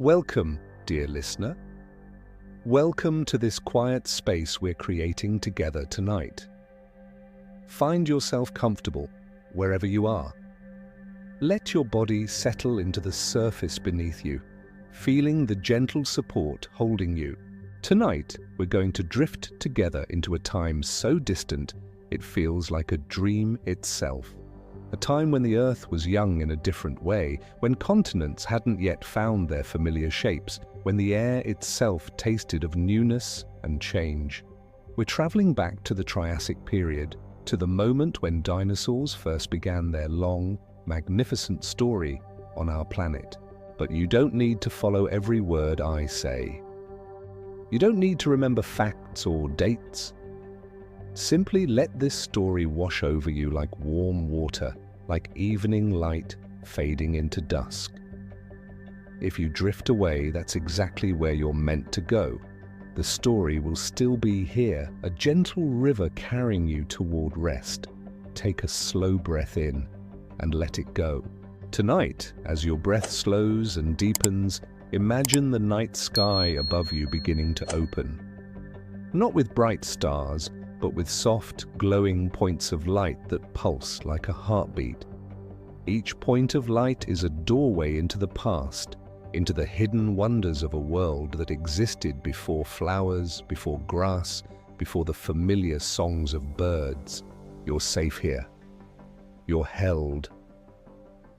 Welcome, dear listener. Welcome to this quiet space we're creating together tonight. Find yourself comfortable wherever you are. Let your body settle into the surface beneath you, feeling the gentle support holding you. Tonight, we're going to drift together into a time so distant it feels like a dream itself. A time when the Earth was young in a different way, when continents hadn't yet found their familiar shapes, when the air itself tasted of newness and change. We're traveling back to the Triassic Period, to the moment when dinosaurs first began their long, magnificent story on our planet. But you don't need to follow every word I say. You don't need to remember facts or dates. Simply let this story wash over you like warm water, like evening light fading into dusk. If you drift away, that's exactly where you're meant to go. The story will still be here, a gentle river carrying you toward rest. Take a slow breath in and let it go. Tonight, as your breath slows and deepens, imagine the night sky above you beginning to open. Not with bright stars, but with soft, glowing points of light that pulse like a heartbeat. Each point of light is a doorway into the past, into the hidden wonders of a world that existed before flowers, before grass, before the familiar songs of birds. You're safe here. You're held.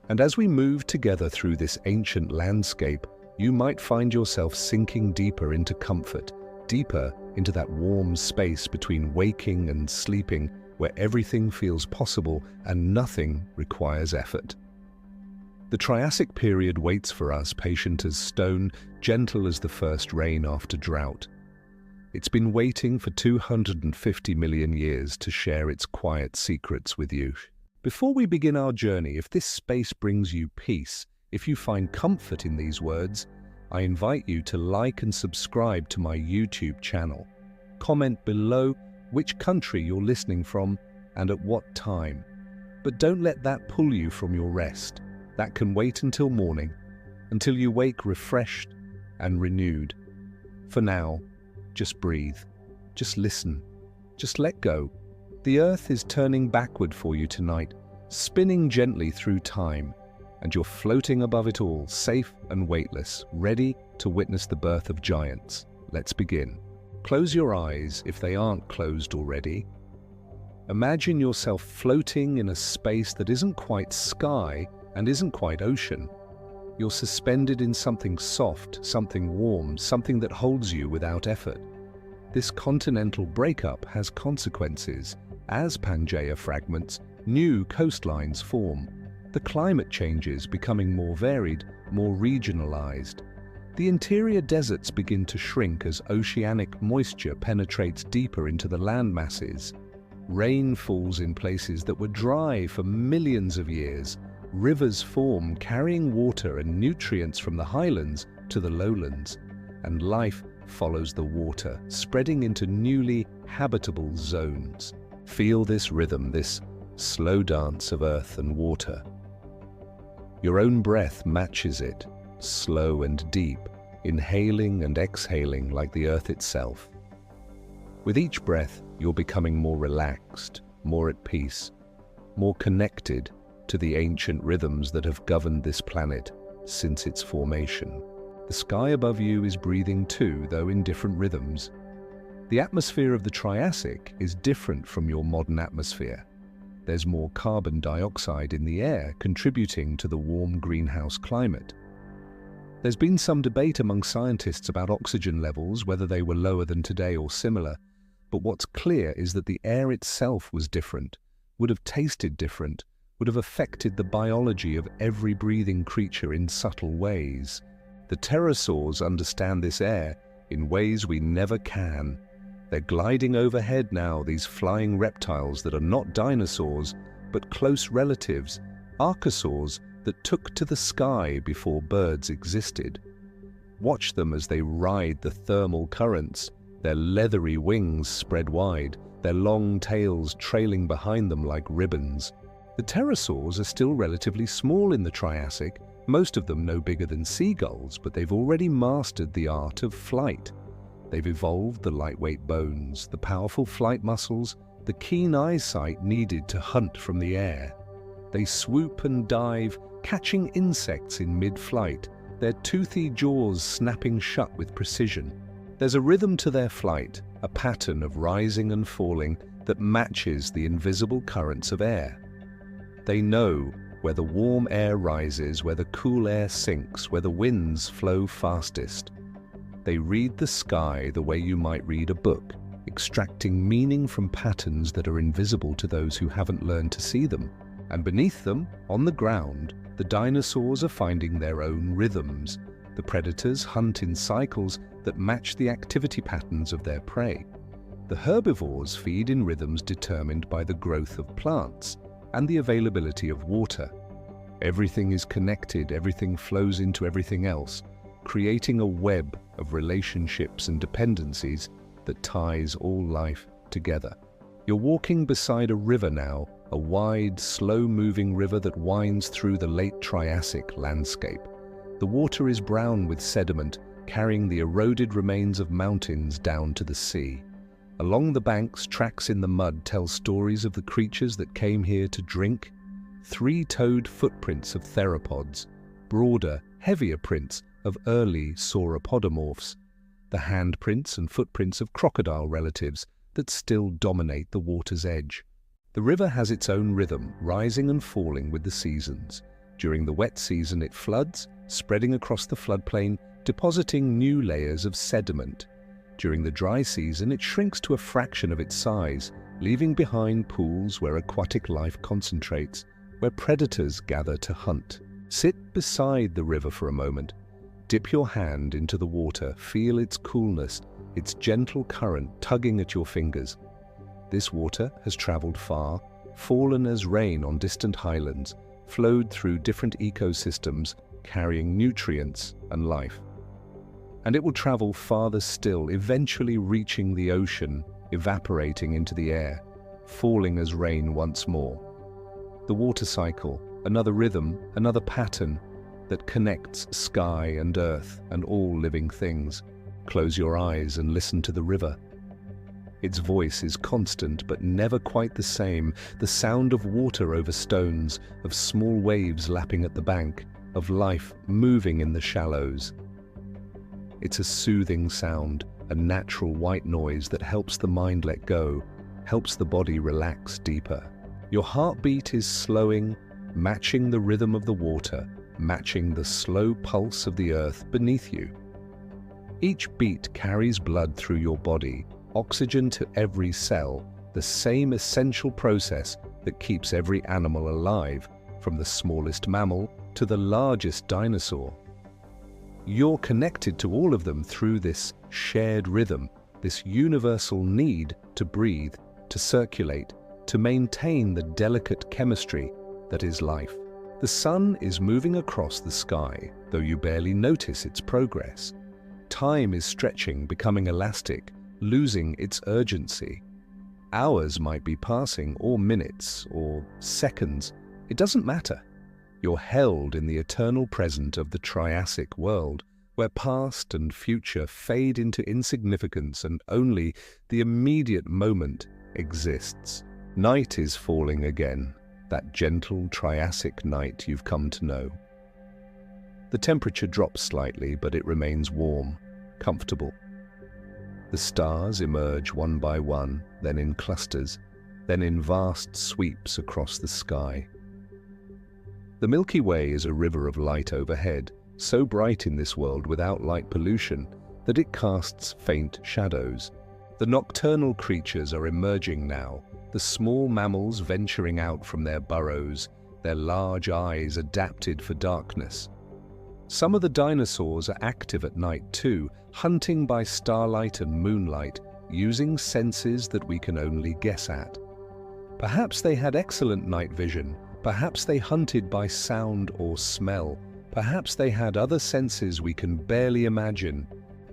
And as we move together through this ancient landscape, you might find yourself sinking deeper into comfort, deeper into that warm space between waking and sleeping, where everything feels possible and nothing requires effort. The Triassic Period waits for us, patient as stone, gentle as the first rain after drought. It's been waiting for 250 million years to share its quiet secrets with you. Before we begin our journey, if this space brings you peace, if you find comfort in these words, I invite you to like and subscribe to my YouTube channel. Comment below which country you're listening from and at what time. But don't let that pull you from your rest. That can wait until morning, until you wake refreshed and renewed. For now, just breathe, just listen, just let go. The Earth is turning backward for you tonight, spinning gently through time, and you're floating above it all, safe and weightless, ready to witness the birth of giants. Let's begin. Close your eyes if they aren't closed already. Imagine yourself floating in a space that isn't quite sky and isn't quite ocean. You're suspended in something soft, something warm, something that holds you without effort. This continental breakup has consequences. As Pangea fragments, new coastlines form. The climate changes, becoming more varied, more regionalized. The interior deserts begin to shrink as oceanic moisture penetrates deeper into the land masses. Rain falls in places that were dry for millions of years. Rivers form, carrying water and nutrients from the highlands to the lowlands. And life follows the water, spreading into newly habitable zones. Feel this rhythm, this slow dance of earth and water. Your own breath matches it, slow and deep, inhaling and exhaling like the earth itself. With each breath, you're becoming more relaxed, more at peace, more connected to the ancient rhythms that have governed this planet since its formation. The sky above you is breathing too, though in different rhythms. The atmosphere of the Triassic is different from your modern atmosphere. There's more carbon dioxide in the air, contributing to the warm greenhouse climate. There's been some debate among scientists about oxygen levels, whether they were lower than today or similar. But what's clear is that the air itself was different, would have tasted different, would have affected the biology of every breathing creature in subtle ways. The pterosaurs understand this air in ways we never can. They're gliding overhead now, these flying reptiles that are not dinosaurs, but close relatives, archosaurs that took to the sky before birds existed. Watch them as they ride the thermal currents, their leathery wings spread wide, their long tails trailing behind them like ribbons. The pterosaurs are still relatively small in the Triassic, Most of them no bigger than seagulls, but they've already mastered the art of flight. They've evolved the lightweight bones, the powerful flight muscles, the keen eyesight needed to hunt from the air. They swoop and dive, catching insects in mid-flight, their toothy jaws snapping shut with precision. There's a rhythm to their flight, a pattern of rising and falling that matches the invisible currents of air. They know where the warm air rises, where the cool air sinks, where the winds flow fastest. They read the sky the way you might read a book, extracting meaning from patterns that are invisible to those who haven't learned to see them. And beneath them, on the ground, the dinosaurs are finding their own rhythms. The predators hunt in cycles that match the activity patterns of their prey. The herbivores feed in rhythms determined by the growth of plants and the availability of water. Everything is connected, everything flows into everything else, creating a web of relationships and dependencies that ties all life together. You're walking beside a river now, a wide, slow-moving river that winds through the late Triassic landscape. The water is brown with sediment, carrying the eroded remains of mountains down to the sea. Along the banks, tracks in the mud tell stories of the creatures that came here to drink. Three-toed footprints of theropods, broader, heavier prints of early sauropodomorphs, the handprints and footprints of crocodile relatives that still dominate the water's edge. The river has its own rhythm, rising and falling with the seasons. During the wet season it floods, spreading across the floodplain, depositing new layers of sediment. During the dry season it shrinks to a fraction of its size, leaving behind pools where aquatic life concentrates, where predators gather to hunt. Sit beside the river for a moment. Dip your hand into the water, feel its coolness, its gentle current tugging at your fingers. This water has traveled far, fallen as rain on distant highlands, flowed through different ecosystems, carrying nutrients and life. And it will travel farther still, eventually reaching the ocean, evaporating into the air, falling as rain once more. The water cycle, another rhythm, another pattern that connects sky and earth and all living things. Close your eyes and listen to the river. Its voice is constant but never quite the same, the sound of water over stones, of small waves lapping at the bank, of life moving in the shallows. It's a soothing sound, a natural white noise that helps the mind let go, helps the body relax deeper. Your heartbeat is slowing, matching the rhythm of the water, matching the slow pulse of the earth beneath you. Each beat carries blood through your body, oxygen to every cell, the same essential process that keeps every animal alive, from the smallest mammal to the largest dinosaur. You're connected to all of them through this shared rhythm, this universal need to breathe, to circulate, to maintain the delicate chemistry that is life. The sun is moving across the sky, though you barely notice its progress. Time is stretching, becoming elastic, losing its urgency. Hours might be passing, or minutes, or seconds. It doesn't matter. You're held in the eternal present of the Triassic world, where past and future fade into insignificance and only the immediate moment exists. Night is falling again, that gentle Triassic night you've come to know. The temperature drops slightly, but it remains warm, comfortable. The stars emerge one by one, then in clusters, then in vast sweeps across the sky. The Milky Way is a river of light overhead, so bright in this world without light pollution that it casts faint shadows. The nocturnal creatures are emerging now, the small mammals venturing out from their burrows, their large eyes adapted for darkness. Some of the dinosaurs are active at night too, hunting by starlight and moonlight, using senses that we can only guess at. Perhaps they had excellent night vision, perhaps they hunted by sound or smell, perhaps they had other senses we can barely imagine.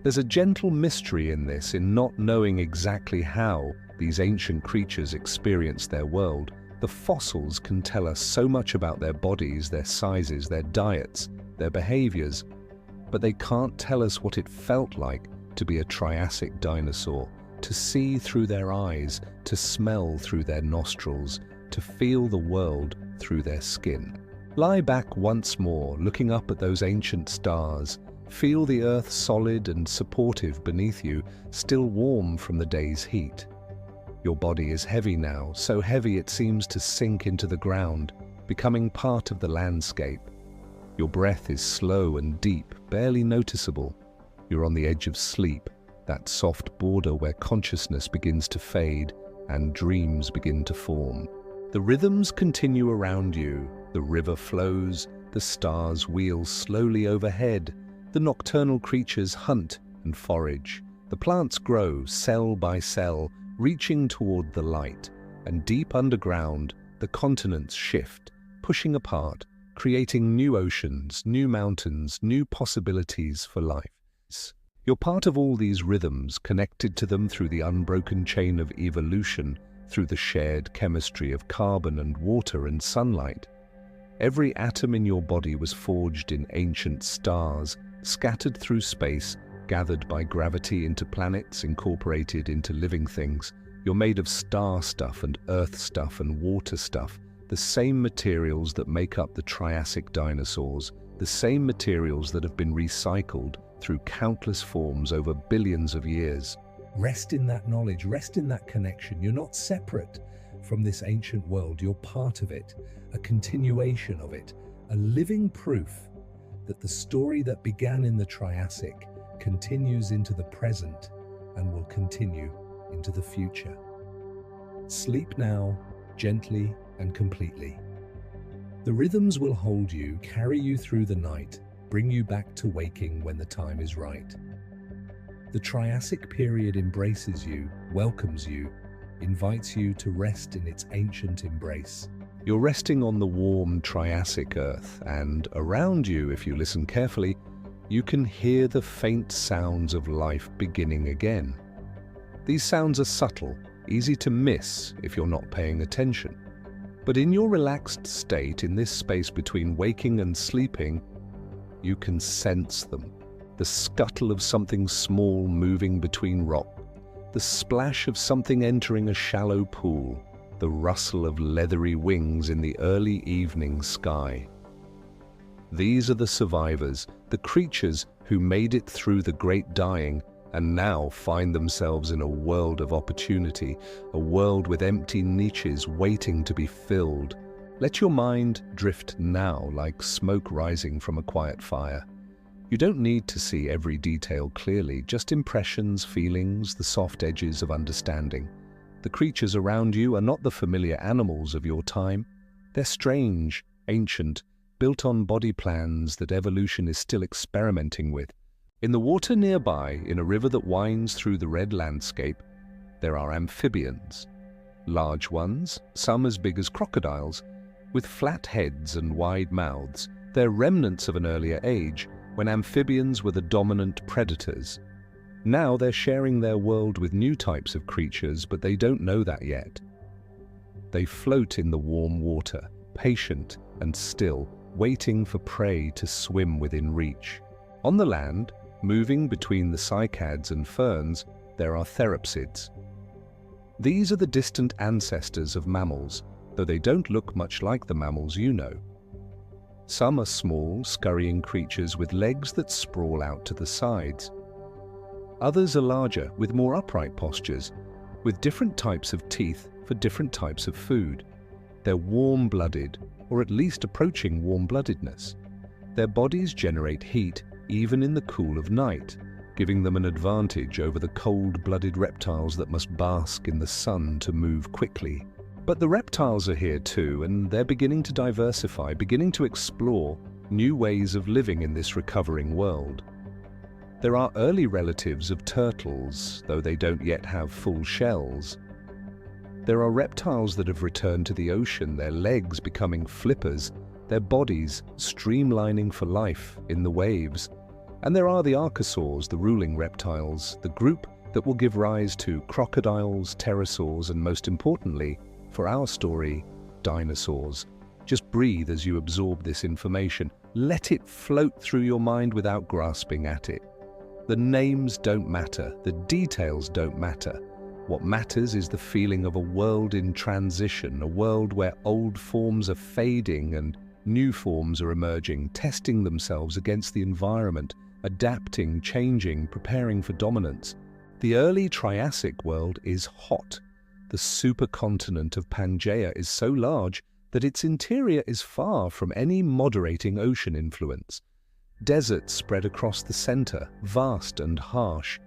There's a gentle mystery in this, in not knowing exactly how these ancient creatures experienced their world. The fossils can tell us so much about their bodies, their sizes, their diets, their behaviors, but they can't tell us what it felt like to be a Triassic dinosaur, to see through their eyes, to smell through their nostrils, to feel the world through their skin. Lie back once more, looking up at those ancient stars. Feel the earth solid and supportive beneath you, still warm from the day's heat. Your body is heavy now, so heavy it seems to sink into the ground, becoming part of the landscape. Your breath is slow and deep, barely noticeable. You're on the edge of sleep, that soft border where consciousness begins to fade and dreams begin to form. The rhythms continue around you. The river flows, the stars wheel slowly overhead, the nocturnal creatures hunt and forage. The plants grow cell by cell, reaching toward the light, and deep underground, the continents shift, pushing apart, creating new oceans, new mountains, new possibilities for life. You're part of all these rhythms, connected to them through the unbroken chain of evolution, through the shared chemistry of carbon and water and sunlight. Every atom in your body was forged in ancient stars, scattered through space, gathered by gravity into planets, incorporated into living things. You're made of star stuff and earth stuff and water stuff, the same materials that make up the Triassic dinosaurs, the same materials that have been recycled through countless forms over billions of years. Rest in that knowledge, rest in that connection. You're not separate from this ancient world, you're part of it, a continuation of it, a living proof that the story that began in the Triassic continues into the present and will continue into the future. Sleep now, gently and completely. The rhythms will hold you, carry you through the night, bring you back to waking when the time is right. The Triassic period embraces you, welcomes you, invites you to rest in its ancient embrace. You're resting on the warm Triassic earth, and around you, if you listen carefully, you can hear the faint sounds of life beginning again. These sounds are subtle, easy to miss if you're not paying attention. But in your relaxed state, in this space between waking and sleeping, you can sense them. The scuttle of something small moving between rock, the splash of something entering a shallow pool, the rustle of leathery wings in the early evening sky. These are the survivors, the creatures who made it through the great dying and now find themselves in a world of opportunity, a world with empty niches waiting to be filled. Let your mind drift now like smoke rising from a quiet fire. You don't need to see every detail clearly, just impressions, feelings, the soft edges of understanding. The creatures around you are not the familiar animals of your time. They're strange, ancient, built on body plans that evolution is still experimenting with. In the water nearby, in a river that winds through the red landscape, there are amphibians. Large ones, some as big as crocodiles, with flat heads and wide mouths. They're remnants of an earlier age, when amphibians were the dominant predators. Now they're sharing their world with new types of creatures, but they don't know that yet. They float in the warm water, patient and still, waiting for prey to swim within reach. On the land, moving between the cycads and ferns, there are therapsids. These are the distant ancestors of mammals, though they don't look much like the mammals you know. Some are small, scurrying creatures with legs that sprawl out to the sides. Others are larger, with more upright postures, with different types of teeth for different types of food. They're warm-blooded, or at least approaching warm-bloodedness. Their bodies generate heat even in the cool of night, giving them an advantage over the cold-blooded reptiles that must bask in the sun to move quickly. But the reptiles are here too, and they're beginning to diversify, beginning to explore new ways of living in this recovering world. There are early relatives of turtles, though they don't yet have full shells. There are reptiles that have returned to the ocean, their legs becoming flippers, their bodies streamlining for life in the waves. And there are the archosaurs, the ruling reptiles, the group that will give rise to crocodiles, pterosaurs, and most importantly, for our story, dinosaurs. Just breathe as you absorb this information. Let it float through your mind without grasping at it. The names don't matter, the details don't matter. What matters is the feeling of a world in transition, a world where old forms are fading and new forms are emerging, testing themselves against the environment, adapting, changing, preparing for dominance. The early Triassic world is hot. The supercontinent of Pangea is so large that its interior is far from any moderating ocean influence. Deserts spread across the center, vast and harsh.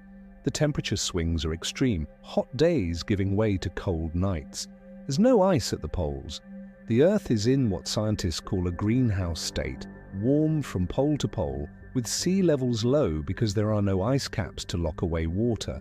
The temperature swings are extreme, hot days giving way to cold nights. There's no ice at the poles. The Earth is in what scientists call a greenhouse state, warm from pole to pole, with sea levels low because there are no ice caps to lock away water.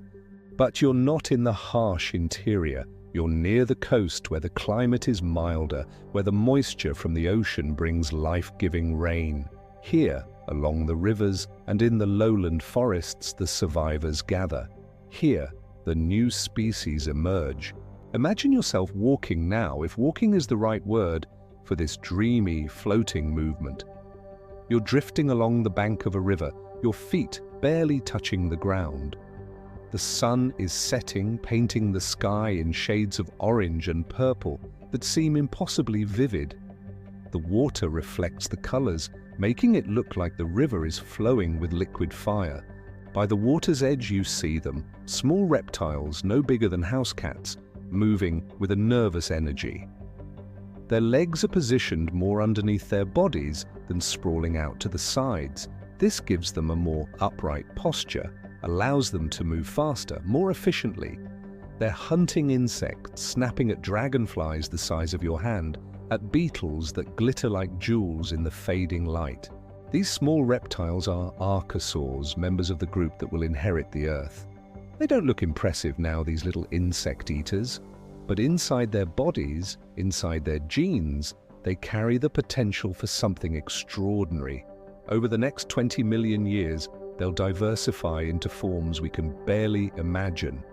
But you're not in the harsh interior. You're near the coast where the climate is milder, where the moisture from the ocean brings life-giving rain. Here, along the rivers and in the lowland forests, the survivors gather. Here, the new species emerge. Imagine yourself walking now, if walking is the right word, for this dreamy, floating movement. You're drifting along the bank of a river, your feet barely touching the ground. The sun is setting, painting the sky in shades of orange and purple that seem impossibly vivid. The water reflects the colors, making it look like the river is flowing with liquid fire. By the water's edge you see them, small reptiles no bigger than house cats, moving with a nervous energy. Their legs are positioned more underneath their bodies than sprawling out to the sides. This gives them a more upright posture, allows them to move faster, more efficiently. They're hunting insects, snapping at dragonflies the size of your hand, at beetles that glitter like jewels in the fading light. These small reptiles are archosaurs, members of the group that will inherit the Earth. They don't look impressive now, these little insect eaters, but inside their bodies, inside their genes, they carry the potential for something extraordinary. Over the next 20 million years, they'll diversify into forms we can barely imagine.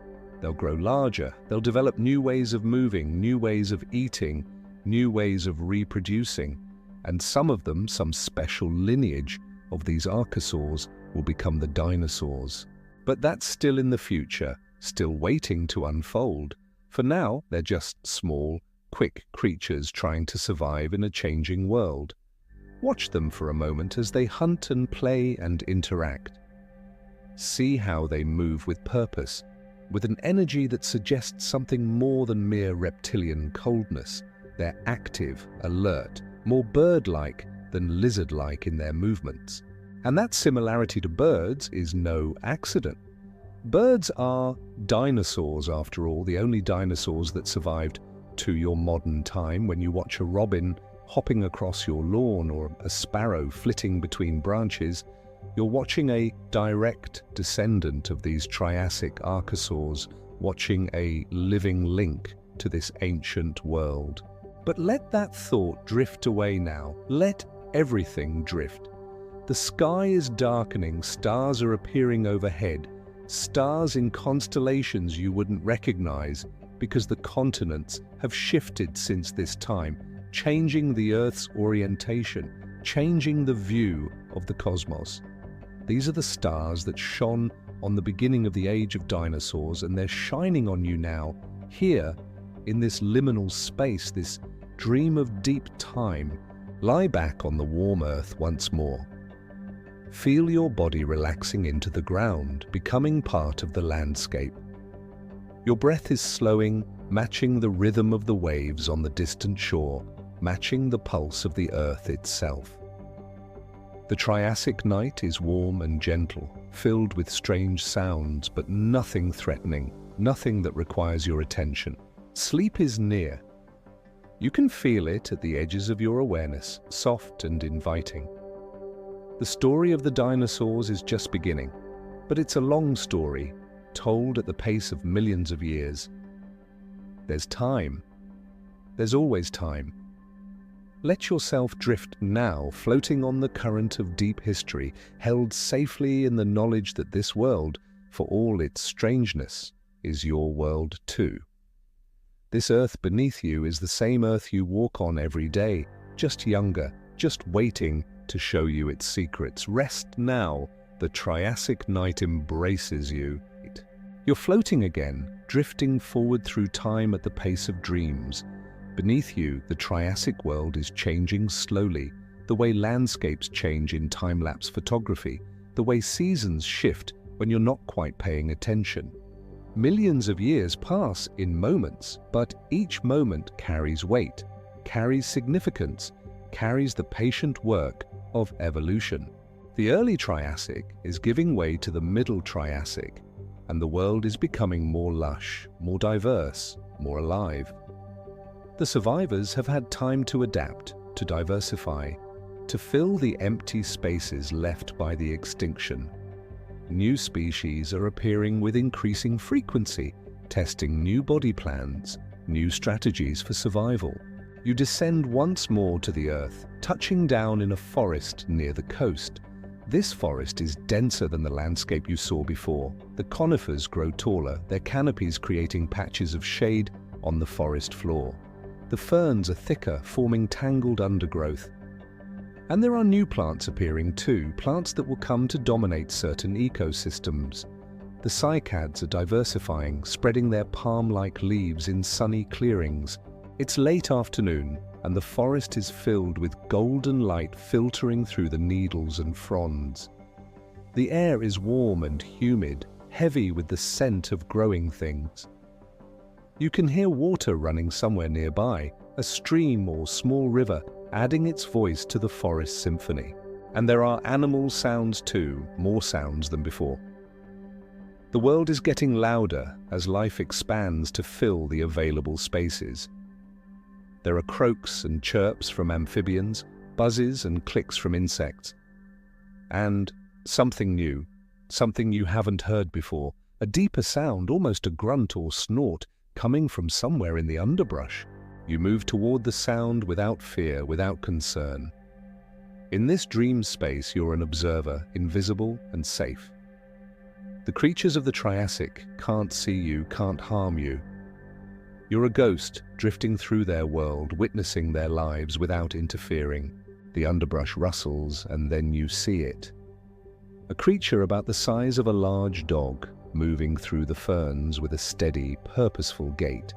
They'll grow larger, they'll develop new ways of moving, new ways of eating, new ways of reproducing, and some of them, some special lineage of these archosaurs, will become the dinosaurs. But that's still in the future, still waiting to unfold. For now, they're just small, quick creatures trying to survive in a changing world. Watch them for a moment as they hunt and play and interact. See how they move with purpose, with an energy that suggests something more than mere reptilian coldness. They're active, alert, more bird-like than lizard-like in their movements. And that similarity to birds is no accident. Birds are dinosaurs, after all, the only dinosaurs that survived to your modern time. When you watch a robin hopping across your lawn or a sparrow flitting between branches, you're watching a direct descendant of these Triassic archosaurs, watching a living link to this ancient world. But let that thought drift away now. Let everything drift. The sky is darkening, stars are appearing overhead, stars in constellations you wouldn't recognize because the continents have shifted since this time, changing the Earth's orientation, changing the view of the cosmos. These are the stars that shone on the beginning of the Age of Dinosaurs, and they're shining on you now, here, in this liminal space, this dream of deep time. Lie back on the warm Earth once more. Feel your body relaxing into the ground, becoming part of the landscape. Your breath is slowing, matching the rhythm of the waves on the distant shore, matching the pulse of the Earth itself. The Triassic night is warm and gentle, filled with strange sounds, but nothing threatening, nothing that requires your attention. Sleep is near. You can feel it at the edges of your awareness, soft and inviting. The story of the dinosaurs is just beginning, but it's a long story, told at the pace of millions of years. There's time. There's always time. Let yourself drift now, floating on the current of deep history, held safely in the knowledge that this world, for all its strangeness, is your world too. This Earth beneath you is the same Earth you walk on every day, just younger, just waiting to show you its secrets. Rest now. The Triassic night embraces you. You're floating again, drifting forward through time at the pace of dreams. Beneath you, the Triassic world is changing slowly, the way landscapes change in time-lapse photography, the way seasons shift when you're not quite paying attention. Millions of years pass in moments, but each moment carries weight, carries significance, carries the patient work of evolution. The early Triassic is giving way to the middle Triassic, and the world is becoming more lush, more diverse, more alive. The survivors have had time to adapt, to diversify, to fill the empty spaces left by the extinction. New species are appearing with increasing frequency, testing new body plans, new strategies for survival. You descend once more to the earth, touching down in a forest near the coast. This forest is denser than the landscape you saw before. The conifers grow taller, their canopies creating patches of shade on the forest floor. The ferns are thicker, forming tangled undergrowth. And there are new plants appearing too, plants that will come to dominate certain ecosystems. The cycads are diversifying, spreading their palm-like leaves in sunny clearings. It's late afternoon, and the forest is filled with golden light filtering through the needles and fronds. The air is warm and humid, heavy with the scent of growing things. You can hear water running somewhere nearby, a stream or small river, adding its voice to the forest symphony. And there are animal sounds too, more sounds than before. The world is getting louder as life expands to fill the available spaces. There are croaks and chirps from amphibians, buzzes and clicks from insects. And something new, something you haven't heard before, a deeper sound, almost a grunt or snort, coming from somewhere in the underbrush. You move toward the sound without fear, without concern. In this dream space, you're an observer, invisible and safe. The creatures of the Triassic can't see you, can't harm you. You're a ghost, drifting through their world, witnessing their lives without interfering. The underbrush rustles, and then you see it. A creature about the size of a large dog, moving through the ferns with a steady, purposeful gait.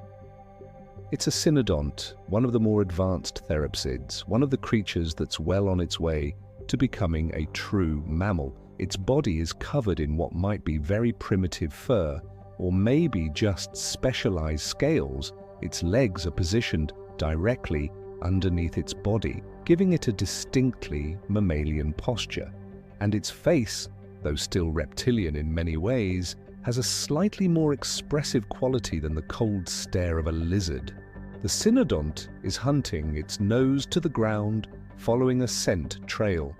It's a cynodont, one of the more advanced therapsids, one of the creatures that's well on its way to becoming a true mammal. Its body is covered in what might be very primitive fur, or maybe just specialized scales. Its legs are positioned directly underneath its body, giving it a distinctly mammalian posture. And its face, though still reptilian in many ways, has a slightly more expressive quality than the cold stare of a lizard. The cynodont is hunting, its nose to the ground, following a scent trail.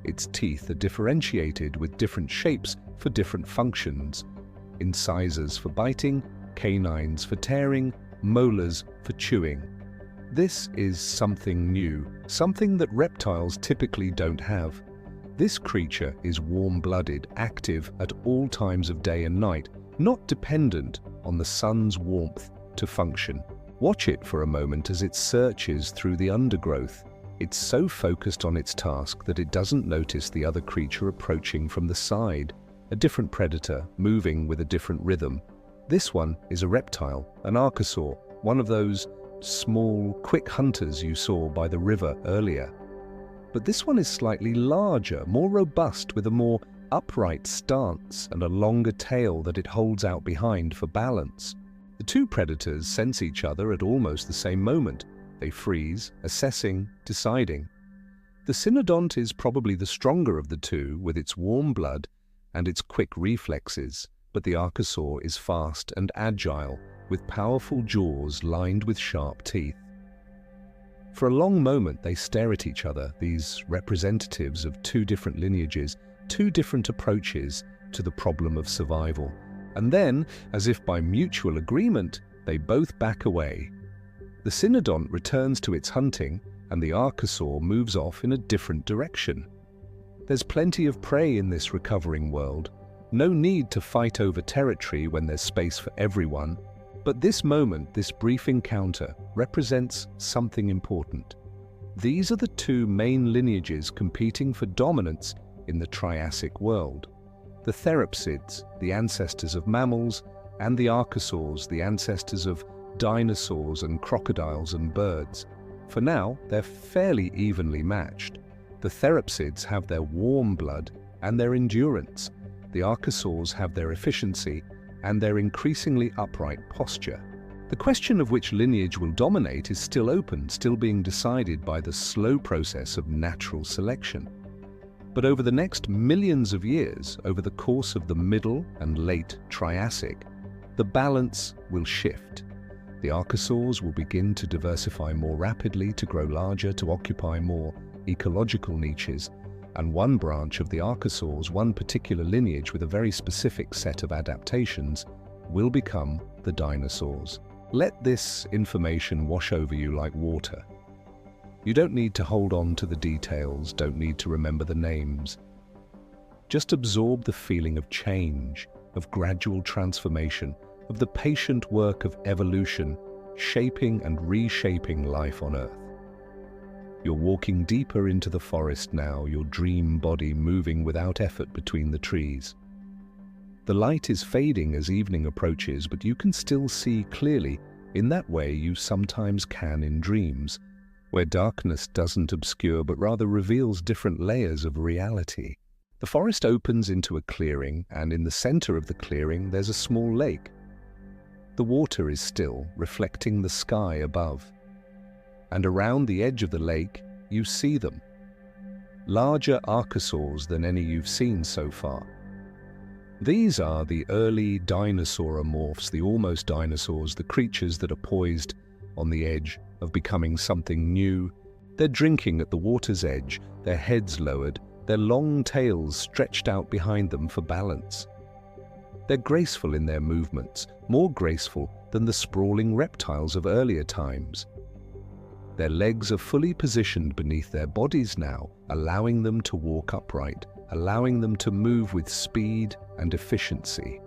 Its teeth are differentiated with different shapes for different functions. Incisors for biting, canines for tearing, molars for chewing. This is something new, something that reptiles typically don't have. This creature is warm-blooded, active at all times of day and night, not dependent on the sun's warmth to function. Watch it for a moment as it searches through the undergrowth. It's so focused on its task that it doesn't notice the other creature approaching from the side, a different predator moving with a different rhythm. This one is a reptile, an archosaur, one of those small, quick hunters you saw by the river earlier. But this one is slightly larger, more robust, with a more upright stance and a longer tail that it holds out behind for balance. The two predators sense each other at almost the same moment. They freeze, assessing, deciding. The cynodont is probably the stronger of the two, with its warm blood and its quick reflexes, but the archosaur is fast and agile, with powerful jaws lined with sharp teeth. For a long moment they stare at each other, these representatives of two different lineages, two different approaches to the problem of survival. And then, as if by mutual agreement, they both back away. The cynodont returns to its hunting, and the archosaur moves off in a different direction. There's plenty of prey in this recovering world. No need to fight over territory when there's space for everyone. But this moment, this brief encounter, represents something important. These are the two main lineages competing for dominance in the Triassic world. The therapsids, the ancestors of mammals, and the archosaurs, the ancestors of dinosaurs and crocodiles and birds. For now, they're fairly evenly matched. The therapsids have their warm blood and their endurance. The archosaurs have their efficiency and their increasingly upright posture. The question of which lineage will dominate is still open, still being decided by the slow process of natural selection. But over the next millions of years, over the course of the middle and late Triassic, the balance will shift. The archosaurs will begin to diversify more rapidly, to grow larger, to occupy more ecological niches, and one branch of the archosaurs, one particular lineage with a very specific set of adaptations, will become the dinosaurs. Let this information wash over you like water. You don't need to hold on to the details, don't need to remember the names. Just absorb the feeling of change, of gradual transformation, of the patient work of evolution, shaping and reshaping life on Earth. You're walking deeper into the forest now, your dream body moving without effort between the trees. The light is fading as evening approaches, but you can still see clearly in that way you sometimes can in dreams, where darkness doesn't obscure but rather reveals different layers of reality. The forest opens into a clearing, and in the center of the clearing there's a small lake. The water is still, reflecting the sky above. And around the edge of the lake, you see them. Larger archosaurs than any you've seen so far. These are the early dinosauromorphs, the almost dinosaurs, the creatures that are poised on the edge of becoming something new. They're drinking at the water's edge, their heads lowered, their long tails stretched out behind them for balance. They're graceful in their movements, more graceful than the sprawling reptiles of earlier times. Their legs are fully positioned beneath their bodies now, allowing them to walk upright, allowing them to move with speed and efficiency.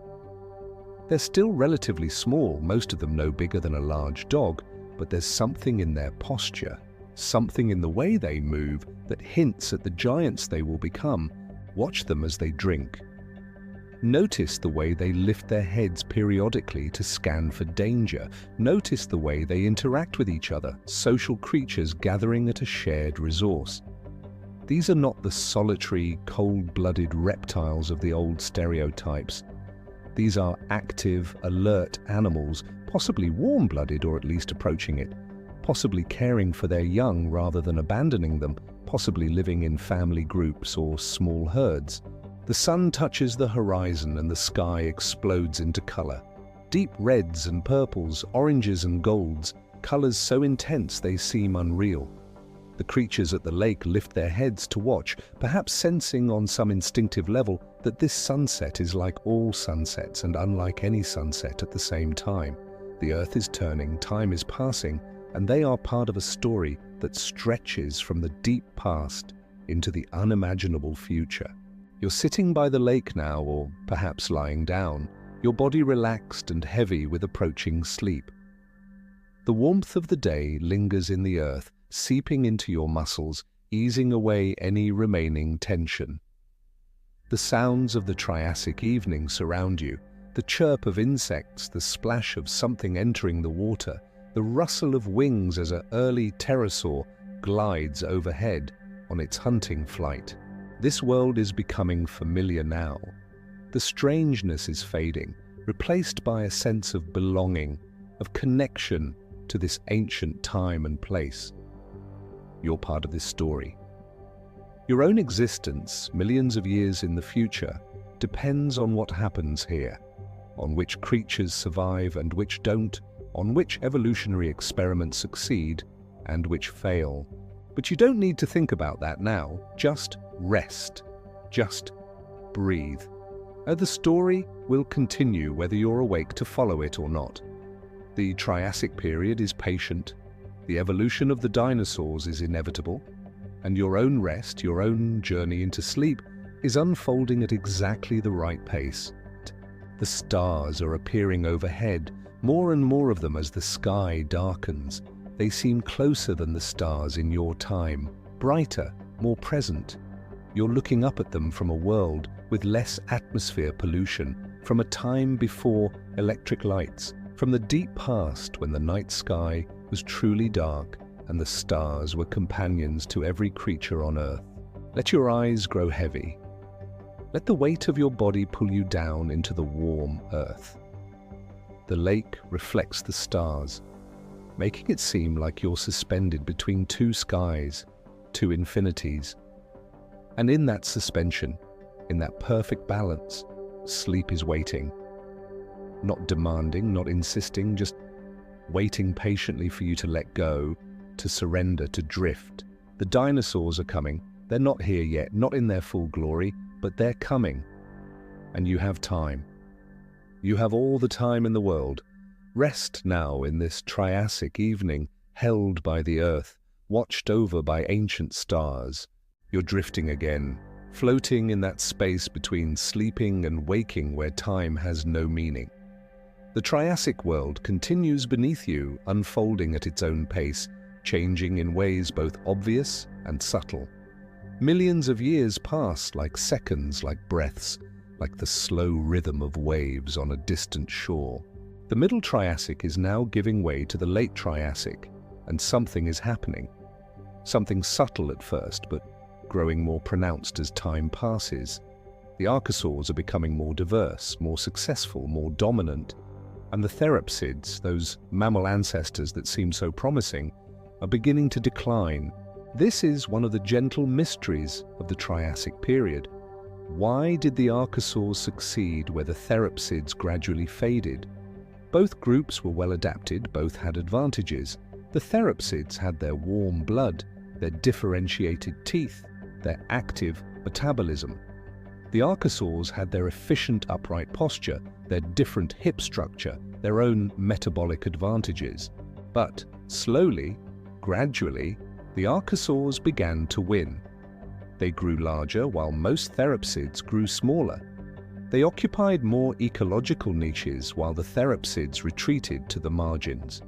They're still relatively small, most of them no bigger than a large dog, but there's something in their posture, something in the way they move that hints at the giants they will become. Watch them as they drink. Notice the way they lift their heads periodically to scan for danger. Notice the way they interact with each other, social creatures gathering at a shared resource. These are not the solitary, cold-blooded reptiles of the old stereotypes. These are active, alert animals, possibly warm-blooded or at least approaching it, possibly caring for their young rather than abandoning them, possibly living in family groups or small herds. The sun touches the horizon and the sky explodes into color. Deep reds and purples, oranges and golds, colors so intense they seem unreal. The creatures at the lake lift their heads to watch, perhaps sensing on some instinctive level that this sunset is like all sunsets and unlike any sunset at the same time. The earth is turning, time is passing, and they are part of a story that stretches from the deep past into the unimaginable future. You're sitting by the lake now, or perhaps lying down, your body relaxed and heavy with approaching sleep. The warmth of the day lingers in the earth, seeping into your muscles, easing away any remaining tension. The sounds of the Triassic evening surround you, the chirp of insects, the splash of something entering the water, the rustle of wings as an early pterosaur glides overhead on its hunting flight. This world is becoming familiar now. The strangeness is fading, replaced by a sense of belonging, of connection to this ancient time and place. You're part of this story. Your own existence, millions of years in the future, depends on what happens here, on which creatures survive and which don't, on which evolutionary experiments succeed and which fail. But you don't need to think about that now. Just rest. Just breathe. The story will continue whether you're awake to follow it or not. The Triassic period is patient. The evolution of the dinosaurs is inevitable. And your own rest, your own journey into sleep, is unfolding at exactly the right pace. The stars are appearing overhead, more and more of them as the sky darkens. They seem closer than the stars in your time, brighter, more present. You're looking up at them from a world with less atmosphere pollution, from a time before electric lights, from the deep past when the night sky was truly dark and the stars were companions to every creature on Earth. Let your eyes grow heavy. Let the weight of your body pull you down into the warm Earth. The lake reflects the stars, making it seem like you're suspended between two skies, two infinities. And in that suspension, in that perfect balance, sleep is waiting. Not demanding, not insisting, just waiting patiently for you to let go, to surrender, to drift. The dinosaurs are coming. They're not here yet, not in their full glory, but they're coming. And you have time. You have all the time in the world. Rest now in this Triassic evening, held by the Earth, watched over by ancient stars. You're drifting again, floating in that space between sleeping and waking where time has no meaning. The Triassic world continues beneath you, unfolding at its own pace, changing in ways both obvious and subtle. Millions of years pass like seconds, like breaths, like the slow rhythm of waves on a distant shore. The Middle Triassic is now giving way to the Late Triassic, and something is happening. Something subtle at first, but growing more pronounced as time passes. The archosaurs are becoming more diverse, more successful, more dominant, and the therapsids, those mammal ancestors that seem so promising, are beginning to decline. This is one of the gentle mysteries of the Triassic period. Why did the archosaurs succeed where the therapsids gradually faded? Both groups were well adapted, both had advantages. The therapsids had their warm blood, their differentiated teeth, their active metabolism. The archosaurs had their efficient upright posture, their different hip structure, their own metabolic advantages. But slowly, gradually, the archosaurs began to win. They grew larger while most therapsids grew smaller. They occupied more ecological niches while the therapsids retreated to the margins.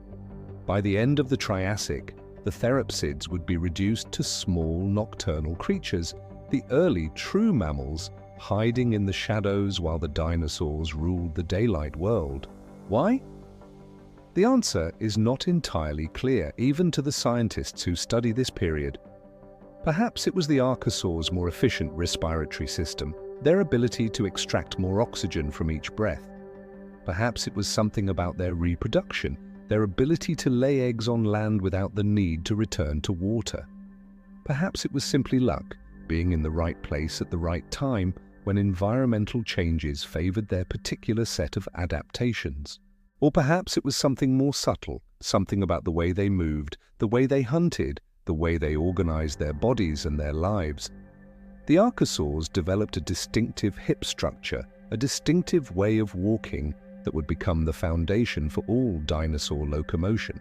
By the end of the Triassic, the therapsids would be reduced to small nocturnal creatures, the early true mammals hiding in the shadows while the dinosaurs ruled the daylight world. Why? The answer is not entirely clear, even to the scientists who study this period. Perhaps it was the archosaurs' more efficient respiratory system, their ability to extract more oxygen from each breath. Perhaps it was something about their reproduction, their ability to lay eggs on land without the need to return to water. Perhaps it was simply luck, being in the right place at the right time when environmental changes favored their particular set of adaptations. Or perhaps it was something more subtle, something about the way they moved, the way they hunted, the way they organized their bodies and their lives. The archosaurs developed a distinctive hip structure, a distinctive way of walking that would become the foundation for all dinosaur locomotion.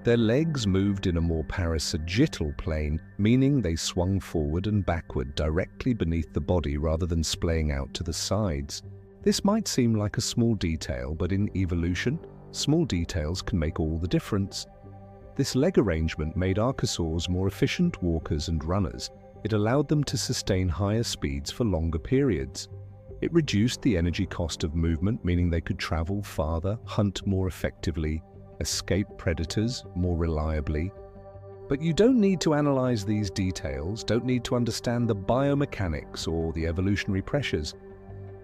Their legs moved in a more parasagittal plane, meaning they swung forward and backward directly beneath the body rather than splaying out to the sides. This might seem like a small detail, but in evolution, small details can make all the difference. This leg arrangement made archosaurs more efficient walkers and runners. It allowed them to sustain higher speeds for longer periods. It reduced the energy cost of movement, meaning they could travel farther, hunt more effectively, escape predators more reliably. But you don't need to analyze these details, don't need to understand the biomechanics or the evolutionary pressures.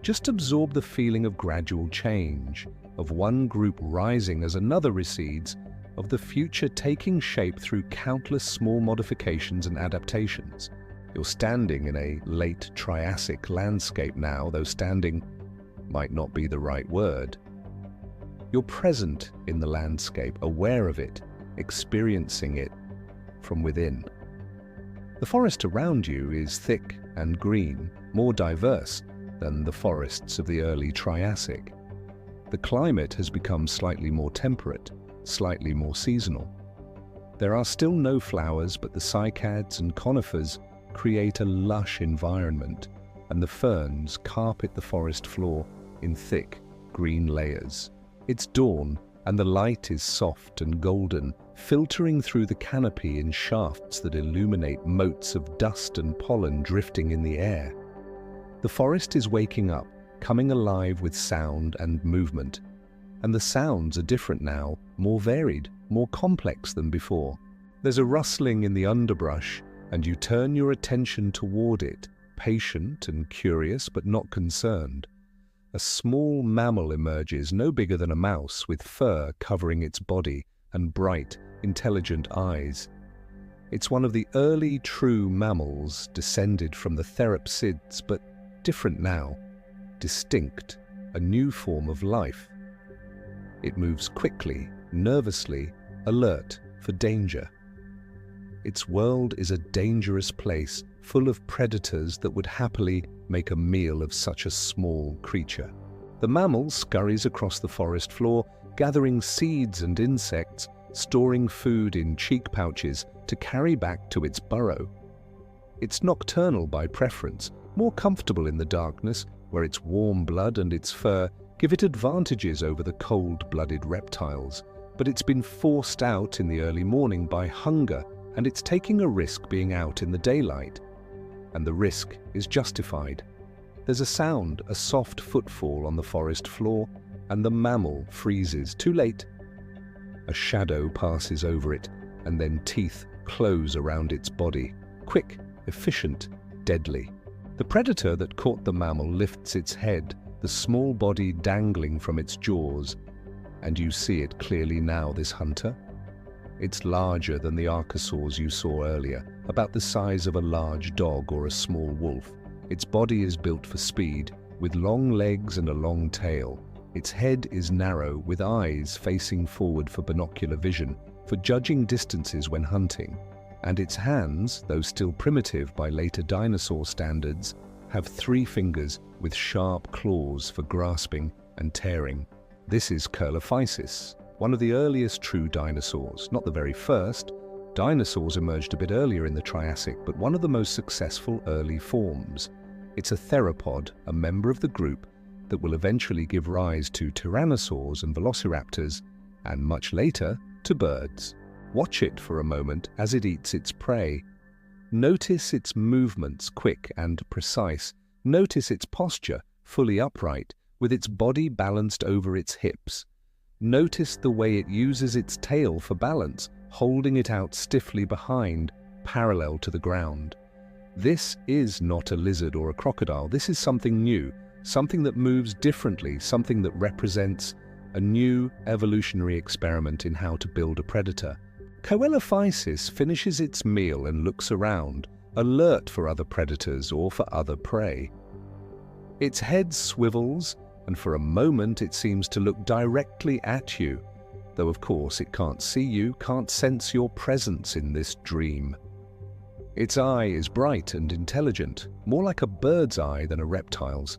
Just absorb the feeling of gradual change, of one group rising as another recedes, of the future taking shape through countless small modifications and adaptations. You're standing in a late Triassic landscape now, though standing might not be the right word. You're present in the landscape, aware of it, experiencing it from within. The forest around you is thick and green, more diverse than the forests of the early Triassic. The climate has become slightly more temperate, slightly more seasonal. There are still no flowers, but the cycads and conifers create a lush environment, and the ferns carpet the forest floor in thick green layers. It's dawn, and the light is soft and golden, filtering through the canopy in shafts that illuminate motes of dust and pollen drifting in the air. The forest is waking up, coming alive with sound and movement. And the sounds are different now, more varied, more complex than before. There's a rustling in the underbrush, and you turn your attention toward it, patient and curious but not concerned. A small mammal emerges, no bigger than a mouse, with fur covering its body and bright, intelligent eyes. It's one of the early true mammals, descended from the therapsids, but different now, distinct, a new form of life. It moves quickly, nervously, alert for danger. Its world is a dangerous place, full of predators that would happily make a meal of such a small creature. The mammal scurries across the forest floor, gathering seeds and insects, storing food in cheek pouches to carry back to its burrow. It's nocturnal by preference, more comfortable in the darkness, where its warm blood and its fur give it advantages over the cold-blooded reptiles. But it's been forced out in the early morning by hunger, and it's taking a risk being out in the daylight. And the risk is justified. There's a sound, a soft footfall on the forest floor, and the mammal freezes. Too late. A shadow passes over it, and then teeth close around its body. Quick, efficient, deadly. The predator that caught the mammal lifts its head, the small body dangling from its jaws. And you see it clearly now, this hunter. It's larger than the archosaurs you saw earlier, about the size of a large dog or a small wolf. Its body is built for speed, with long legs and a long tail. Its head is narrow, with eyes facing forward for binocular vision, for judging distances when hunting. And its hands, though still primitive by later dinosaur standards, have 3 fingers with sharp claws for grasping and tearing. This is Curlophysis, one of the earliest true dinosaurs, not the very first. Dinosaurs emerged a bit earlier in the Triassic, but one of the most successful early forms. It's a theropod, a member of the group that will eventually give rise to tyrannosaurs and velociraptors, and much later, to birds. Watch it for a moment as it eats its prey. Notice its movements, quick and precise. Notice its posture, fully upright, with its body balanced over its hips. Notice the way it uses its tail for balance, holding it out stiffly behind, parallel to the ground. This is not a lizard or a crocodile. This is something new, something that moves differently, something that represents a new evolutionary experiment in how to build a predator. Coelophysis finishes its meal and looks around, alert for other predators or for other prey. Its head swivels, and for a moment it seems to look directly at you, though of course it can't see you, can't sense your presence in this dream. Its eye is bright and intelligent, more like a bird's eye than a reptile's.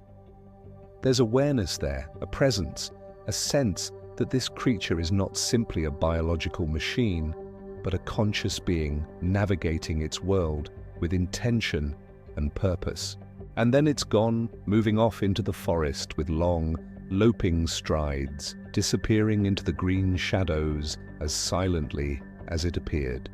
There's awareness there, a presence, a sense that this creature is not simply a biological machine, but a conscious being navigating its world with intention and purpose. And then it's gone, moving off into the forest with long, loping strides, disappearing into the green shadows as silently as it appeared.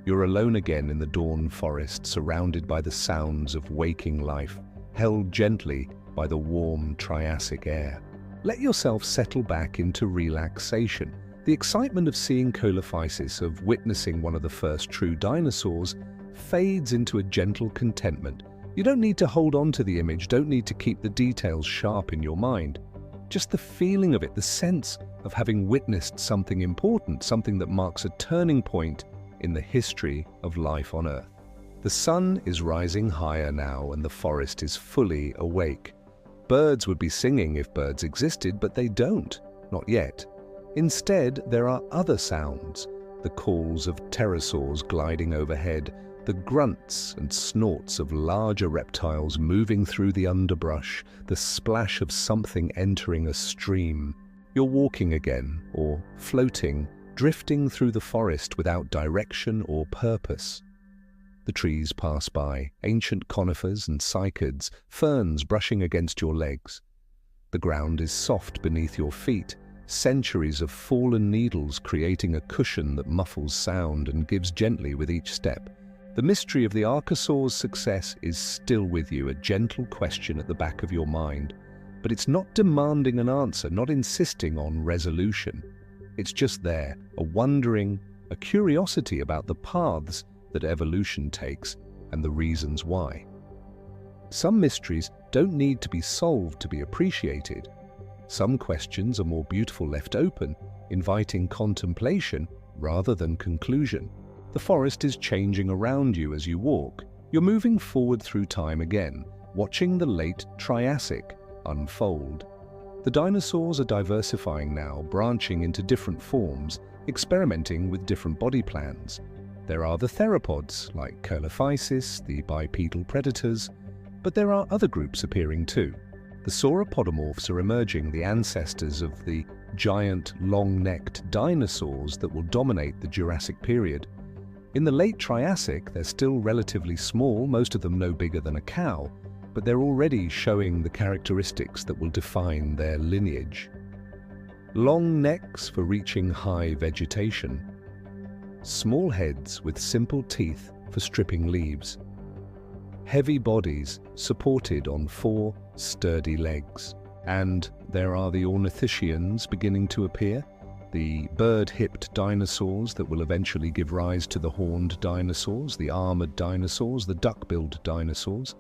You're alone again in the dawn forest, surrounded by the sounds of waking life, held gently by the warm Triassic air. Let yourself settle back into relaxation. The excitement of seeing Coelophysis, of witnessing one of the first true dinosaurs, fades into a gentle contentment. You don't need to hold on to the image, don't need to keep the details sharp in your mind. Just the feeling of it, the sense of having witnessed something important, something that marks a turning point in the history of life on Earth. The sun is rising higher now, and the forest is fully awake. Birds would be singing if birds existed, but they don't, not yet. Instead, there are other sounds, the calls of pterosaurs gliding overhead, the grunts and snorts of larger reptiles moving through the underbrush, the splash of something entering a stream. You're walking again, or floating, drifting through the forest without direction or purpose. The trees pass by, ancient conifers and cycads, ferns brushing against your legs. The ground is soft beneath your feet, centuries of fallen needles creating a cushion that muffles sound and gives gently with each step. The mystery of the archosaur's success is still with you, a gentle question at the back of your mind. But it's not demanding an answer, not insisting on resolution. It's just there, a wondering, a curiosity about the paths that evolution takes and the reasons why. Some mysteries don't need to be solved to be appreciated. Some questions are more beautiful left open, inviting contemplation rather than conclusion. The forest is changing around you as you walk. You're moving forward through time again, watching the late Triassic unfold. The dinosaurs are diversifying now, branching into different forms, experimenting with different body plans. There are the theropods, like Curliphysis, the bipedal predators, but there are other groups appearing too. The sauropodomorphs are emerging, the ancestors of the giant, long-necked dinosaurs that will dominate the Jurassic period. In the late Triassic, they're still relatively small, most of them no bigger than a cow, but they're already showing the characteristics that will define their lineage. Long necks for reaching high vegetation. Small heads with simple teeth for stripping leaves. Heavy bodies supported on 4 sturdy legs. And there are the ornithischians beginning to appear, the bird-hipped dinosaurs that will eventually give rise to the horned dinosaurs, the armored dinosaurs, the duck-billed dinosaurs.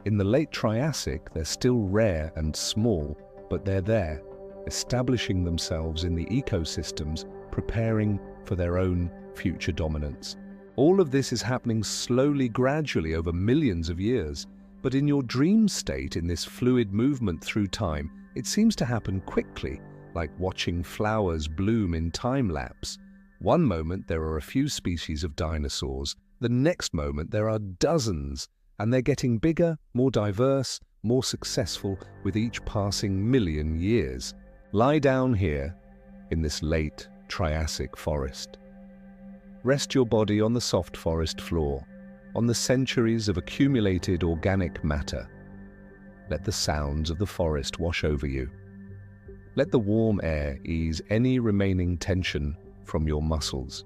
In the late Triassic, they're still rare and small, but they're there, establishing themselves in the ecosystems, preparing for their own future dominance. All of this is happening slowly, gradually, over millions of years. But in your dream state, in this fluid movement through time, it seems to happen quickly, like watching flowers bloom in time-lapse. One moment there are a few species of dinosaurs, the next moment there are dozens, and they're getting bigger, more diverse, more successful with each passing million years. Lie down here, in this late Triassic forest. Rest your body on the soft forest floor, on the centuries of accumulated organic matter. Let the sounds of the forest wash over you. Let the warm air ease any remaining tension from your muscles.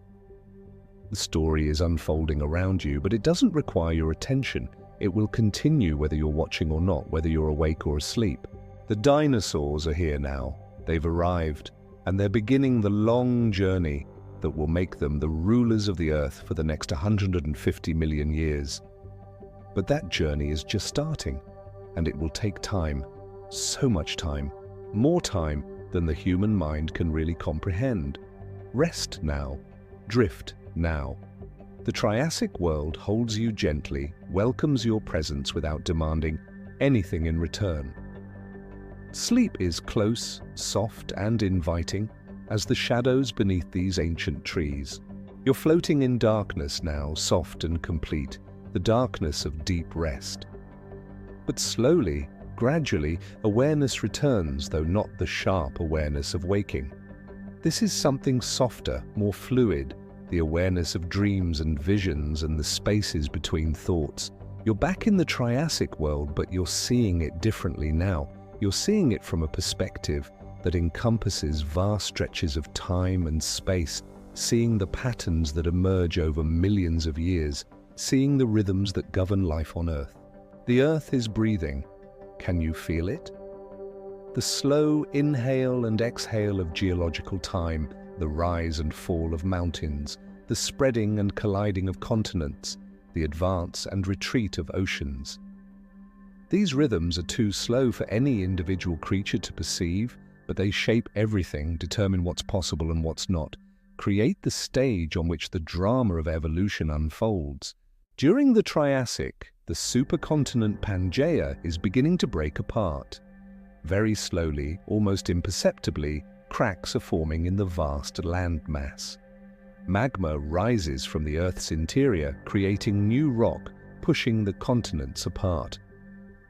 The story is unfolding around you, but it doesn't require your attention. It will continue whether you're watching or not, whether you're awake or asleep. The dinosaurs are here now. They've arrived, and they're beginning the long journey that will make them the rulers of the earth for the next 150 million years. But that journey is just starting, and it will take time, so much time, more time than the human mind can really comprehend. Rest now, drift now. The Triassic world holds you gently, welcomes your presence without demanding anything in return. Sleep is close, soft, and inviting as the shadows beneath these ancient trees. You're floating in darkness now, soft and complete, the darkness of deep rest. But slowly, gradually, awareness returns, though not the sharp awareness of waking. This is something softer, more fluid, the awareness of dreams and visions and the spaces between thoughts. You're back in the Triassic world, but you're seeing it differently now. You're seeing it from a perspective that encompasses vast stretches of time and space, seeing the patterns that emerge over millions of years, seeing the rhythms that govern life on Earth. The Earth is breathing. Can you feel it? The slow inhale and exhale of geological time, the rise and fall of mountains, the spreading and colliding of continents, the advance and retreat of oceans. These rhythms are too slow for any individual creature to perceive, but they shape everything, determine what's possible and what's not, create the stage on which the drama of evolution unfolds. During the Triassic, the supercontinent Pangea is beginning to break apart. Very slowly, almost imperceptibly, cracks are forming in the vast landmass. Magma rises from the Earth's interior, creating new rock, pushing the continents apart.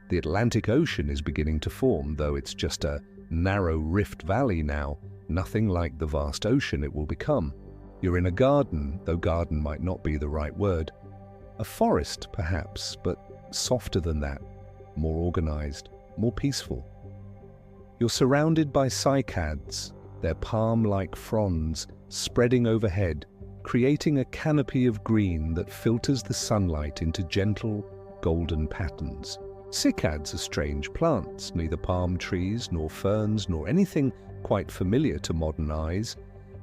The Atlantic Ocean is beginning to form, though it's just a narrow rift valley now, nothing like the vast ocean it will become. You're in a garden, though garden might not be the right word. A forest, perhaps, but softer than that, more organized, more peaceful. You're surrounded by cycads, their palm-like fronds spreading overhead, creating a canopy of green that filters the sunlight into gentle, golden patterns. Cycads are strange plants, neither palm trees nor ferns nor anything quite familiar to modern eyes.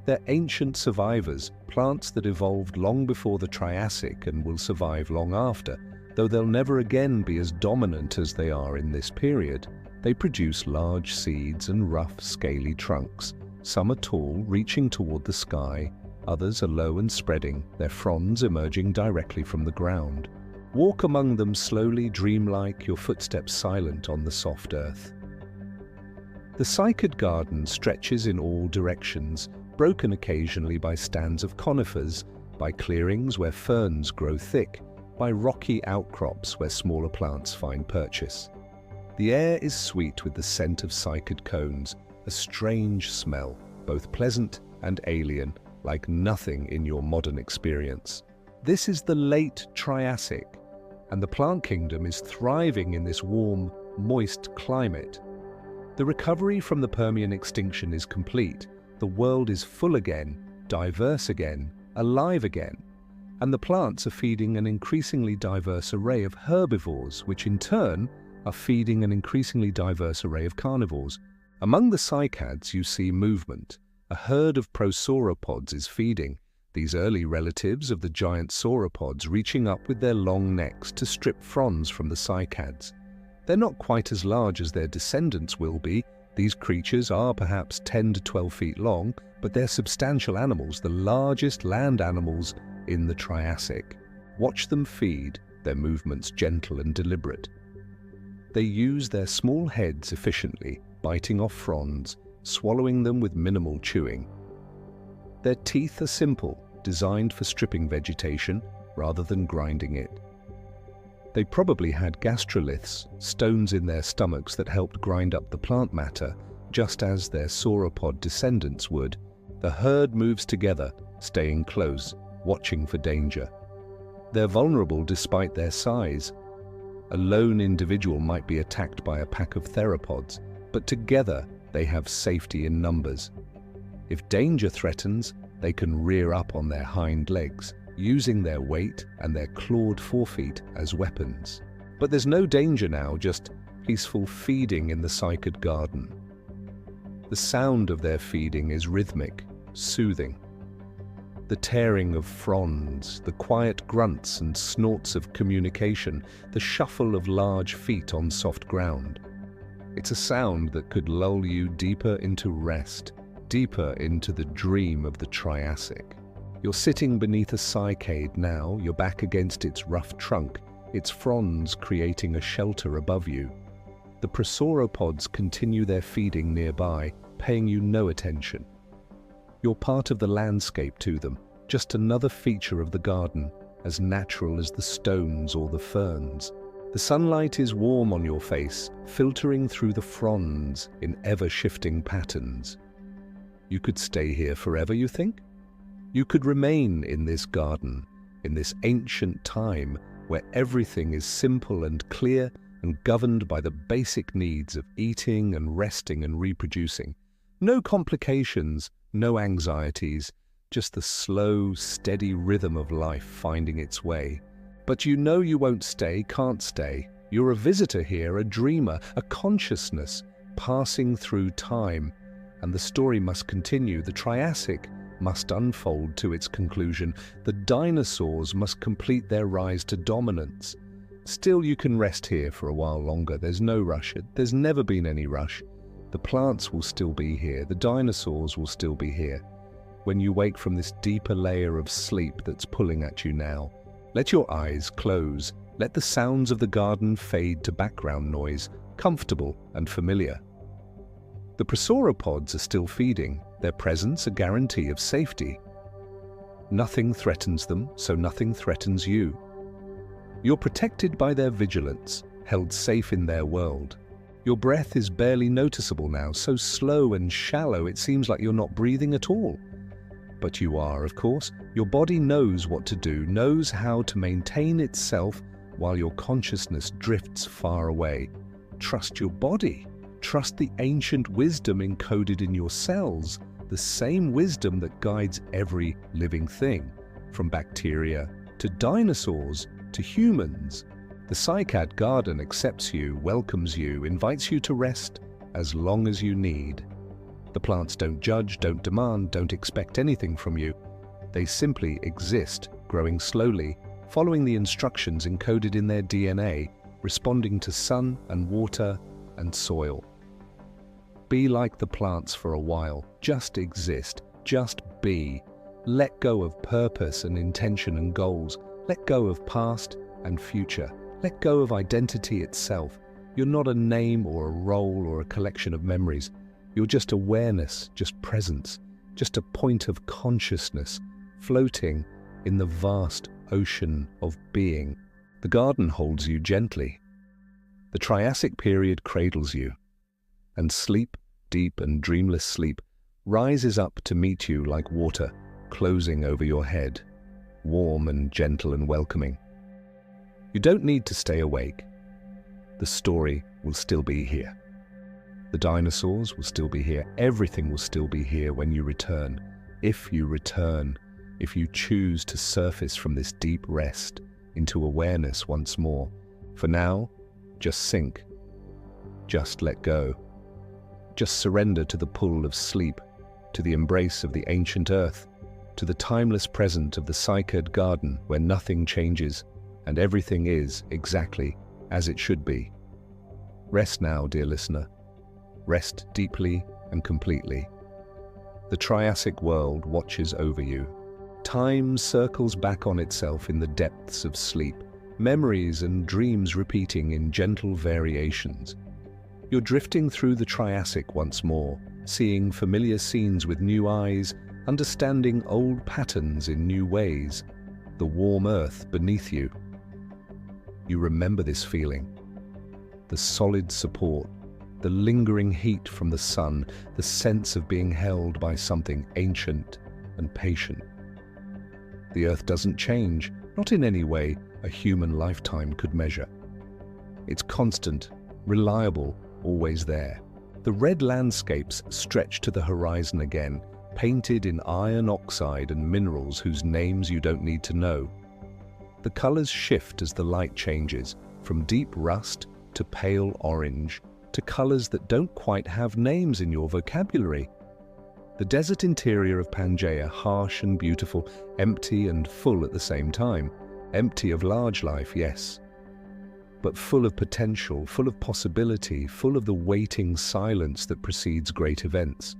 They're ancient survivors, plants that evolved long before the Triassic and will survive long after, though they'll never again be as dominant as they are in this period. They produce large seeds and rough, scaly trunks. Some are tall, reaching toward the sky. Others are low and spreading, their fronds emerging directly from the ground. Walk among them slowly, dreamlike, your footsteps silent on the soft earth. The cycad garden stretches in all directions, broken occasionally by stands of conifers, by clearings where ferns grow thick, by rocky outcrops where smaller plants find purchase. The air is sweet with the scent of cycad cones, a strange smell, both pleasant and alien, like nothing in your modern experience. This is the late Triassic, and the plant kingdom is thriving in this warm, moist climate. The recovery from the Permian extinction is complete. The world is full again, diverse again, alive again, and the plants are feeding an increasingly diverse array of herbivores, which in turn are feeding an increasingly diverse array of carnivores. Among the cycads you see movement. A herd of prosauropods is feeding, these early relatives of the giant sauropods reaching up with their long necks to strip fronds from the cycads. They're not quite as large as their descendants will be. These creatures are perhaps 10 to 12 feet long, but they're substantial animals, the largest land animals in the Triassic. Watch them feed, their movements gentle and deliberate. They use their small heads efficiently, biting off fronds, swallowing them with minimal chewing. Their teeth are simple, designed for stripping vegetation rather than grinding it. They probably had gastroliths, stones in their stomachs that helped grind up the plant matter, just as their sauropod descendants would. The herd moves together, staying close, watching for danger. They're vulnerable despite their size. A lone individual might be attacked by a pack of theropods, but together they have safety in numbers. If danger threatens, they can rear up on their hind legs, using their weight and their clawed forefeet as weapons. But there's no danger now, just peaceful feeding in the cycad garden. The sound of their feeding is rhythmic, soothing. The tearing of fronds, the quiet grunts and snorts of communication, the shuffle of large feet on soft ground. It's a sound that could lull you deeper into rest, deeper into the dream of the Triassic. You're sitting beneath a cycad now, your back against its rough trunk, its fronds creating a shelter above you. The prosauropods continue their feeding nearby, paying you no attention. You're part of the landscape to them, just another feature of the garden, as natural as the stones or the ferns. The sunlight is warm on your face, filtering through the fronds in ever-shifting patterns. You could stay here forever, you think? You could remain in this garden, in this ancient time where everything is simple and clear and governed by the basic needs of eating and resting and reproducing. No complications, no anxieties, just the slow, steady rhythm of life finding its way. But you know you won't stay, can't stay. You're a visitor here, a dreamer, a consciousness passing through time. And the story must continue. The Triassic must unfold to its conclusion. The dinosaurs must complete their rise to dominance. Still, you can rest here for a while longer. There's no rush. There's never been any rush. The plants will still be here. The dinosaurs will still be here. When you wake from this deeper layer of sleep that's pulling at you now, let your eyes close. Let the sounds of the garden fade to background noise, comfortable and familiar. The prosauropods are still feeding, their presence a guarantee of safety. Nothing threatens them, so nothing threatens you. You're protected by their vigilance, held safe in their world. Your breath is barely noticeable now, so slow and shallow it seems like you're not breathing at all. But you are, of course. Your body knows what to do, knows how to maintain itself while your consciousness drifts far away. Trust your body. Trust the ancient wisdom encoded in your cells, the same wisdom that guides every living thing, from bacteria to dinosaurs to humans. The cycad garden accepts you, welcomes you, invites you to rest as long as you need. The plants don't judge, don't demand, don't expect anything from you. They simply exist, growing slowly, following the instructions encoded in their DNA, responding to sun and water and soil. Be like the plants for a while. Just exist. Just be. Let go of purpose and intention and goals. Let go of past and future. Let go of identity itself. You're not a name or a role or a collection of memories. You're just awareness, just presence, just a point of consciousness floating in the vast ocean of being. The garden holds you gently. The Triassic Period cradles you, and sleep, deep and dreamless sleep, rises up to meet you like water, closing over your head, warm and gentle and welcoming. You don't need to stay awake. The story will still be here. The dinosaurs will still be here. Everything will still be here when you return. If you return, if you choose to surface from this deep rest into awareness once more. For now, just sink. Just let go. Just surrender to the pull of sleep, to the embrace of the ancient earth, to the timeless present of the cycad garden where nothing changes and everything is exactly as it should be. Rest now, dear listener. Rest deeply and completely. The Triassic world watches over you. Time circles back on itself in the depths of sleep, memories and dreams repeating in gentle variations. You're drifting through the Triassic once more, seeing familiar scenes with new eyes, understanding old patterns in new ways, the warm earth beneath you. You remember this feeling, the solid support, the lingering heat from the sun, the sense of being held by something ancient and patient. The earth doesn't change, not in any way a human lifetime could measure. It's constant, reliable, always there. The red landscapes stretch to the horizon again, painted in iron oxide and minerals whose names you don't need to know. The colors shift as the light changes, from deep rust to pale orange, to colors that don't quite have names in your vocabulary. The desert interior of Pangea, harsh and beautiful, empty and full at the same time. Empty of large life, yes, but full of potential, full of possibility, full of the waiting silence that precedes great events.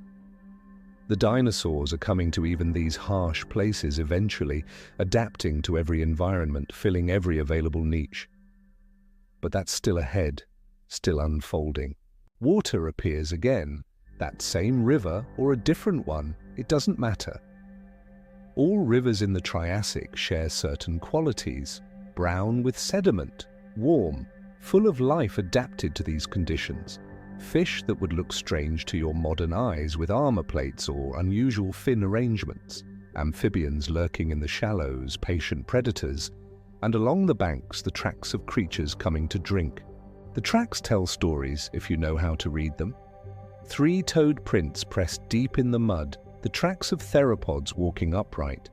The dinosaurs are coming to even these harsh places eventually, adapting to every environment, filling every available niche. But that's still ahead, still unfolding. Water appears again, that same river or a different one, it doesn't matter. All rivers in the Triassic share certain qualities: brown with sediment, warm, full of life adapted to these conditions. Fish that would look strange to your modern eyes with armor plates or unusual fin arrangements. Amphibians lurking in the shallows, patient predators. And along the banks, the tracks of creatures coming to drink. The tracks tell stories if you know how to read them. Three-toed prints pressed deep in the mud, the tracks of theropods walking upright.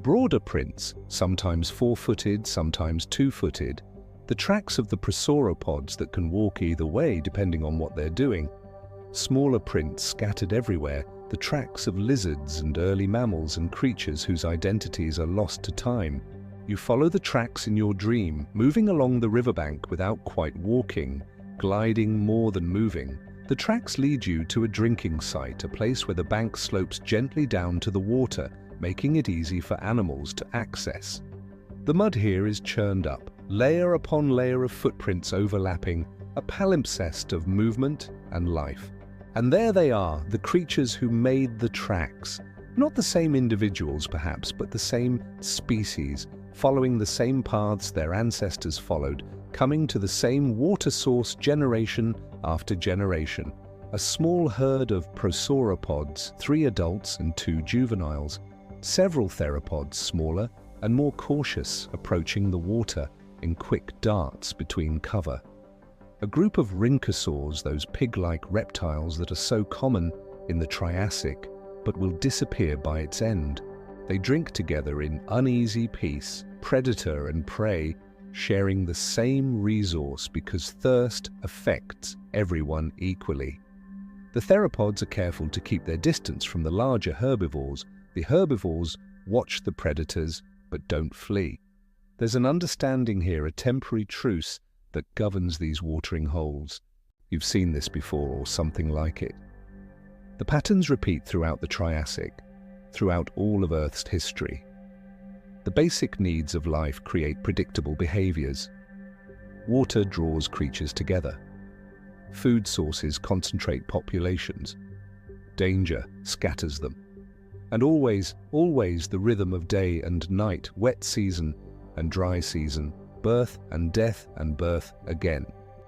Broader prints, sometimes four-footed, sometimes two-footed, the tracks of the sauropods that can walk either way depending on what they're doing. Smaller prints scattered everywhere, the tracks of lizards and early mammals and creatures whose identities are lost to time. You follow the tracks in your dream, moving along the riverbank without quite walking, gliding more than moving. The tracks lead you to a drinking site, a place where the bank slopes gently down to the water, making it easy for animals to access. The mud here is churned up, layer upon layer of footprints overlapping, a palimpsest of movement and life. And there they are, the creatures who made the tracks. Not the same individuals perhaps, but the same species, following the same paths their ancestors followed, coming to the same water source generation after generation. A small herd of prosauropods, 3 adults and 2 juveniles. Several theropods, smaller and more cautious, approaching the water in quick darts between cover. A group of rhynchosaurs, those pig-like reptiles that are so common in the Triassic, but will disappear by its end. They drink together in uneasy peace, predator and prey, sharing the same resource because thirst affects everyone equally. The theropods are careful to keep their distance from the larger herbivores. The herbivores watch the predators but don't flee. There's an understanding here, a temporary truce that governs these watering holes. You've seen this before or something like it. The patterns repeat throughout the Triassic, throughout all of Earth's history. The basic needs of life create predictable behaviors. Water draws creatures together. Food sources concentrate populations. Danger scatters them. And always the rhythm of day and night, wet season and dry season, birth and death and birth again.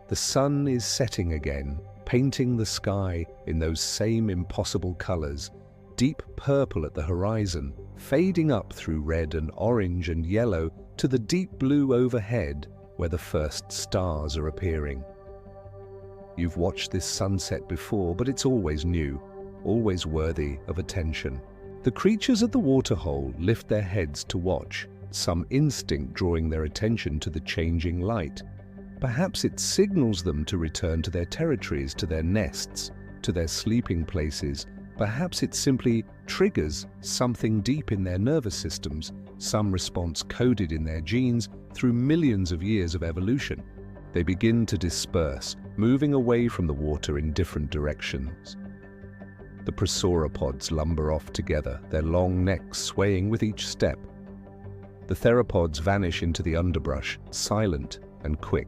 The sun is setting again, painting the sky in those same impossible colors, deep purple at the horizon, fading up through red and orange and yellow to the deep blue overhead where the first stars are appearing. You've watched this sunset before, but it's always new, always worthy of attention. The creatures at the waterhole lift their heads to watch, some instinct drawing their attention to the changing light. Perhaps it signals them to return to their territories, to their nests, to their sleeping places. Perhaps it simply triggers something deep in their nervous systems, some response coded in their genes through millions of years of evolution. They begin to disperse, moving away from the water in different directions. The prosauropods lumber off together, their long necks swaying with each step. The theropods vanish into the underbrush, silent and quick.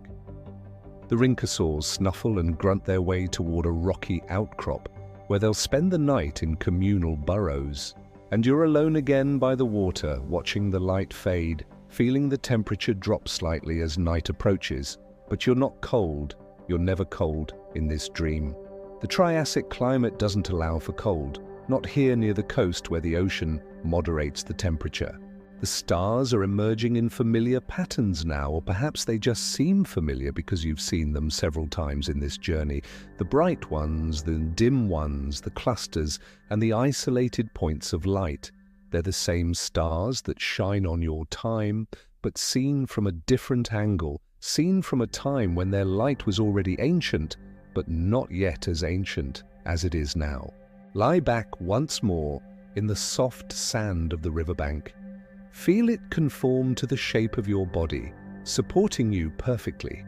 The rhynchosaurs snuffle and grunt their way toward a rocky outcrop, where they'll spend the night in communal burrows. And you're alone again by the water, watching the light fade, feeling the temperature drop slightly as night approaches. But you're not cold. You're never cold in this dream. The Triassic climate doesn't allow for cold, not here near the coast where the ocean moderates the temperature. The stars are emerging in familiar patterns now, or perhaps they just seem familiar because you've seen them several times in this journey. The bright ones, the dim ones, the clusters, and the isolated points of light. They're the same stars that shine on your time, but seen from a different angle, seen from a time when their light was already ancient, but not yet as ancient as it is now. Lie back once more in the soft sand of the riverbank. Feel it conform to the shape of your body, supporting you perfectly.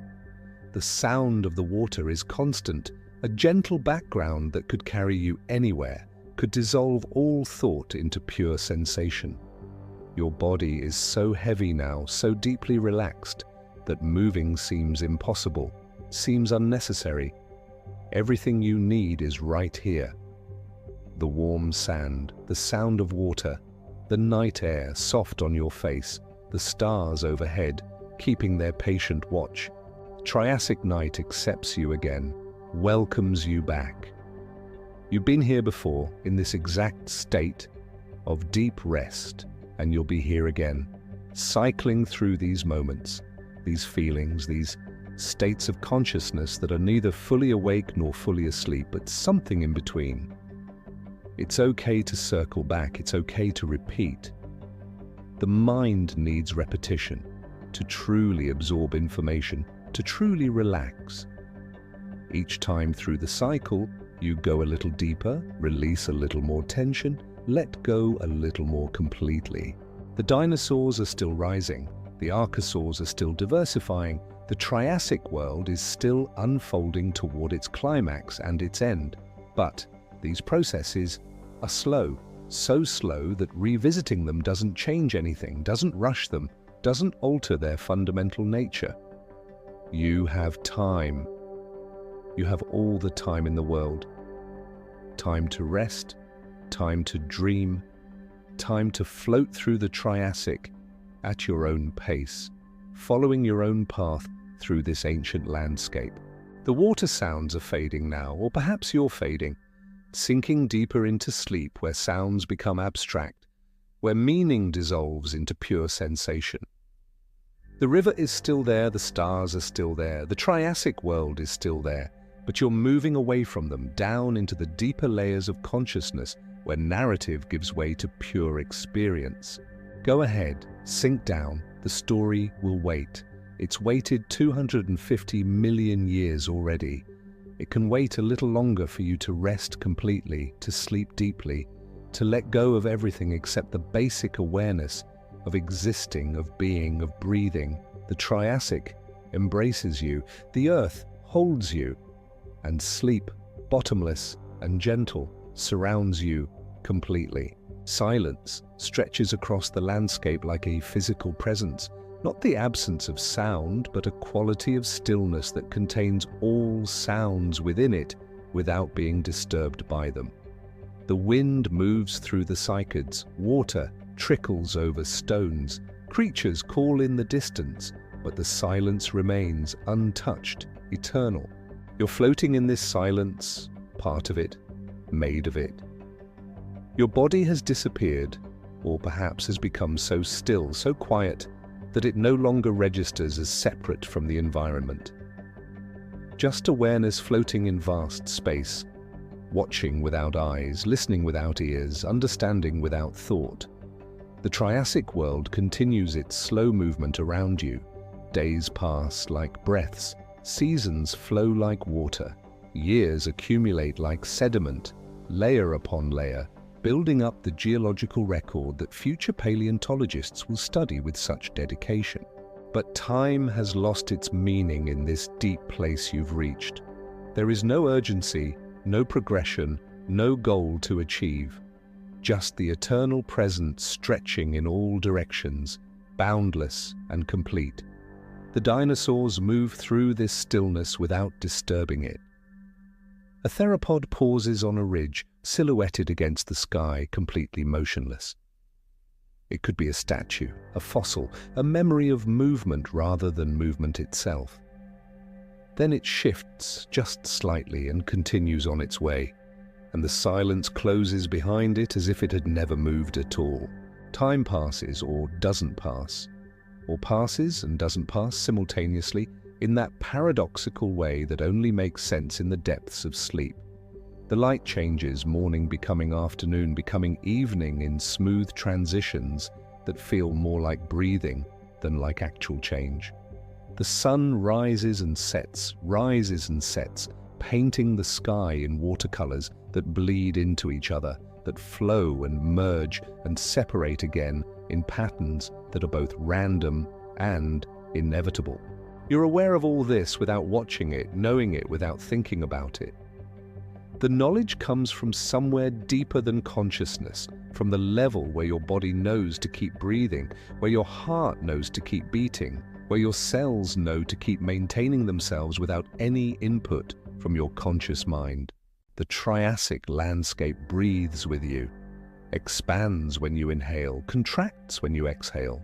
The sound of the water is constant, a gentle background that could carry you anywhere, could dissolve all thought into pure sensation. Your body is so heavy now, so deeply relaxed, that moving seems impossible, seems unnecessary. Everything you need is right here. The warm sand, the sound of water, the night air soft on your face, the stars overhead, keeping their patient watch. Triassic night accepts you again, welcomes you back. You've been here before, in this exact state of deep rest, and you'll be here again, cycling through these moments, these feelings, these states of consciousness that are neither fully awake nor fully asleep, but something in between. It's okay to circle back, it's okay to repeat. The mind needs repetition to truly absorb information, to truly relax. Each time through the cycle, you go a little deeper, release a little more tension, let go a little more completely. The dinosaurs are still rising, the archosaurs are still diversifying, the Triassic world is still unfolding toward its climax and its end. But these processes are slow, so slow that revisiting them doesn't change anything, doesn't rush them, doesn't alter their fundamental nature. You have time. You have all the time in the world. Time to rest, time to dream, time to float through the Triassic at your own pace, following your own path through this ancient landscape. The water sounds are fading now, or perhaps you're fading, sinking deeper into sleep where sounds become abstract, where meaning dissolves into pure sensation. The river is still there, the stars are still there, the Triassic world is still there, but you're moving away from them, down into the deeper layers of consciousness where narrative gives way to pure experience. Go ahead, sink down, the story will wait. It's waited 250 million years already. It can wait a little longer for you to rest completely, to sleep deeply, to let go of everything except the basic awareness of existing, of being, of breathing. The Triassic embraces you, the earth holds you, and sleep, bottomless and gentle, surrounds you completely. Silence stretches across the landscape like a physical presence, not the absence of sound, but a quality of stillness that contains all sounds within it without being disturbed by them. The wind moves through the cycads, water trickles over stones, creatures call in the distance, but the silence remains untouched, eternal. You're floating in this silence, part of it, made of it. Your body has disappeared, or perhaps has become so still, so quiet, that it no longer registers as separate from the environment. Just awareness floating in vast space, watching without eyes, listening without ears, understanding without thought. The Triassic world continues its slow movement around you. Days pass like breaths, seasons flow like water, years accumulate like sediment, layer upon layer, building up the geological record that future paleontologists will study with such dedication. But time has lost its meaning in this deep place you've reached. There is no urgency, no progression, no goal to achieve. Just the eternal present stretching in all directions, boundless and complete. The dinosaurs move through this stillness without disturbing it. A theropod pauses on a ridge, silhouetted against the sky, completely motionless. It could be a statue, a fossil, a memory of movement rather than movement itself. Then it shifts just slightly and continues on its way, and the silence closes behind it as if it had never moved at all. Time passes or doesn't pass, or passes and doesn't pass simultaneously in that paradoxical way that only makes sense in the depths of sleep. The light changes, morning becoming afternoon, becoming evening in smooth transitions that feel more like breathing than like actual change. The sun rises and sets, painting the sky in watercolors that bleed into each other, that flow and merge and separate again in patterns that are both random and inevitable. You're aware of all this without watching it, knowing it without thinking about it. The knowledge comes from somewhere deeper than consciousness, from the level where your body knows to keep breathing, where your heart knows to keep beating, where your cells know to keep maintaining themselves without any input from your conscious mind. The Triassic landscape breathes with you, expands when you inhale, contracts when you exhale,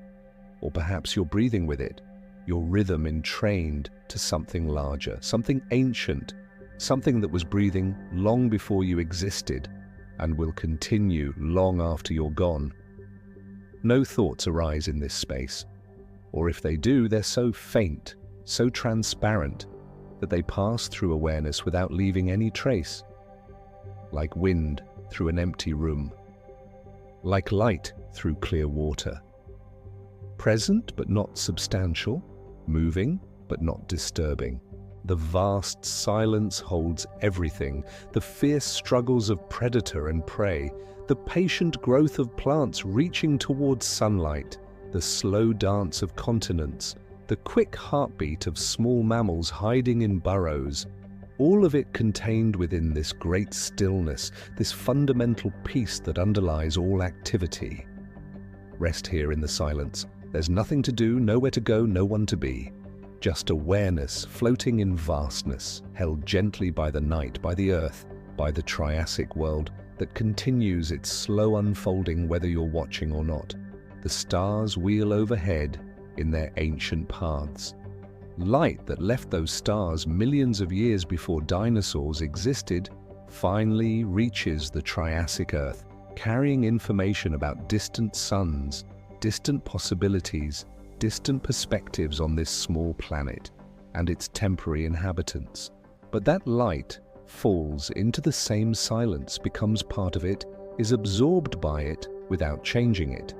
or perhaps you're breathing with it, your rhythm entrained to something larger, something ancient, something that was breathing long before you existed and will continue long after you're gone. No thoughts arise in this space, or if they do, they're so faint, so transparent, that they pass through awareness without leaving any trace. Like wind through an empty room, like light through clear water. Present but not substantial, moving but not disturbing. The vast silence holds everything, the fierce struggles of predator and prey, the patient growth of plants reaching towards sunlight, the slow dance of continents, the quick heartbeat of small mammals hiding in burrows, all of it contained within this great stillness, this fundamental peace that underlies all activity. Rest here in the silence. There's nothing to do, nowhere to go, no one to be. Just awareness floating in vastness, held gently by the night, by the earth, by the Triassic world that continues its slow unfolding whether you're watching or not. The stars wheel overhead in their ancient paths. Light that left those stars millions of years before dinosaurs existed finally reaches the Triassic Earth, carrying information about distant suns, distant possibilities, distant perspectives on this small planet and its temporary inhabitants. But that light falls into the same silence, becomes part of it, is absorbed by it without changing it.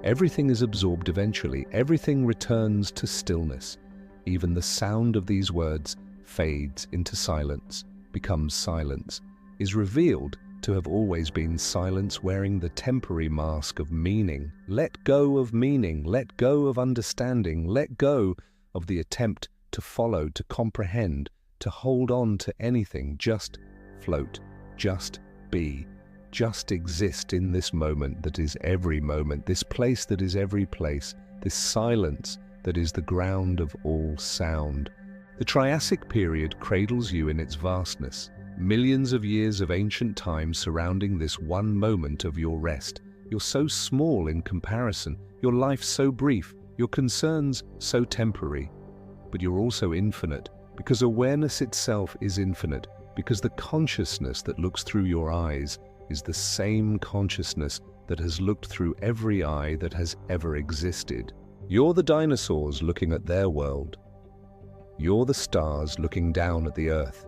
Everything is absorbed eventually. Everything returns to stillness. Even the sound of these words fades into silence, becomes silence, is revealed to have always been silence wearing the temporary mask of meaning. Let go of meaning, let go of understanding, let go of the attempt to follow, to comprehend, to hold on to anything. Just float, just be, just exist in this moment that is every moment, this place that is every place, this silence that is the ground of all sound. The Triassic Period cradles you in its vastness, millions of years of ancient time surrounding this one moment of your rest. You're so small in comparison, your life so brief, your concerns so temporary, but you're also infinite, because awareness itself is infinite, because the consciousness that looks through your eyes is the same consciousness that has looked through every eye that has ever existed. You're the dinosaurs looking at their world. You're the stars looking down at the earth.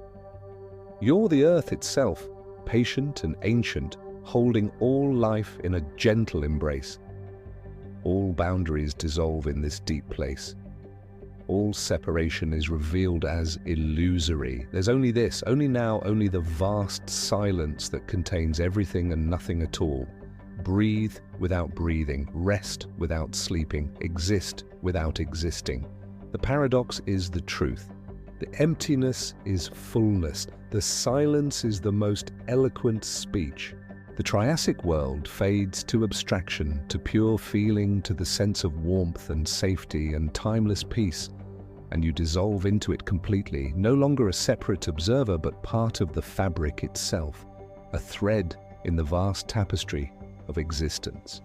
You're the earth itself, patient and ancient, holding all life in a gentle embrace. All boundaries dissolve in this deep place. All separation is revealed as illusory. There's only this, only now, only the vast silence that contains everything and nothing at all. Breathe without breathing, rest without sleeping, exist without existing. The paradox is the truth. The emptiness is fullness. The silence is the most eloquent speech. The Triassic world fades to abstraction, to pure feeling, to the sense of warmth and safety and timeless peace, and you dissolve into it completely, no longer a separate observer but part of the fabric itself, a thread in the vast tapestry of existence.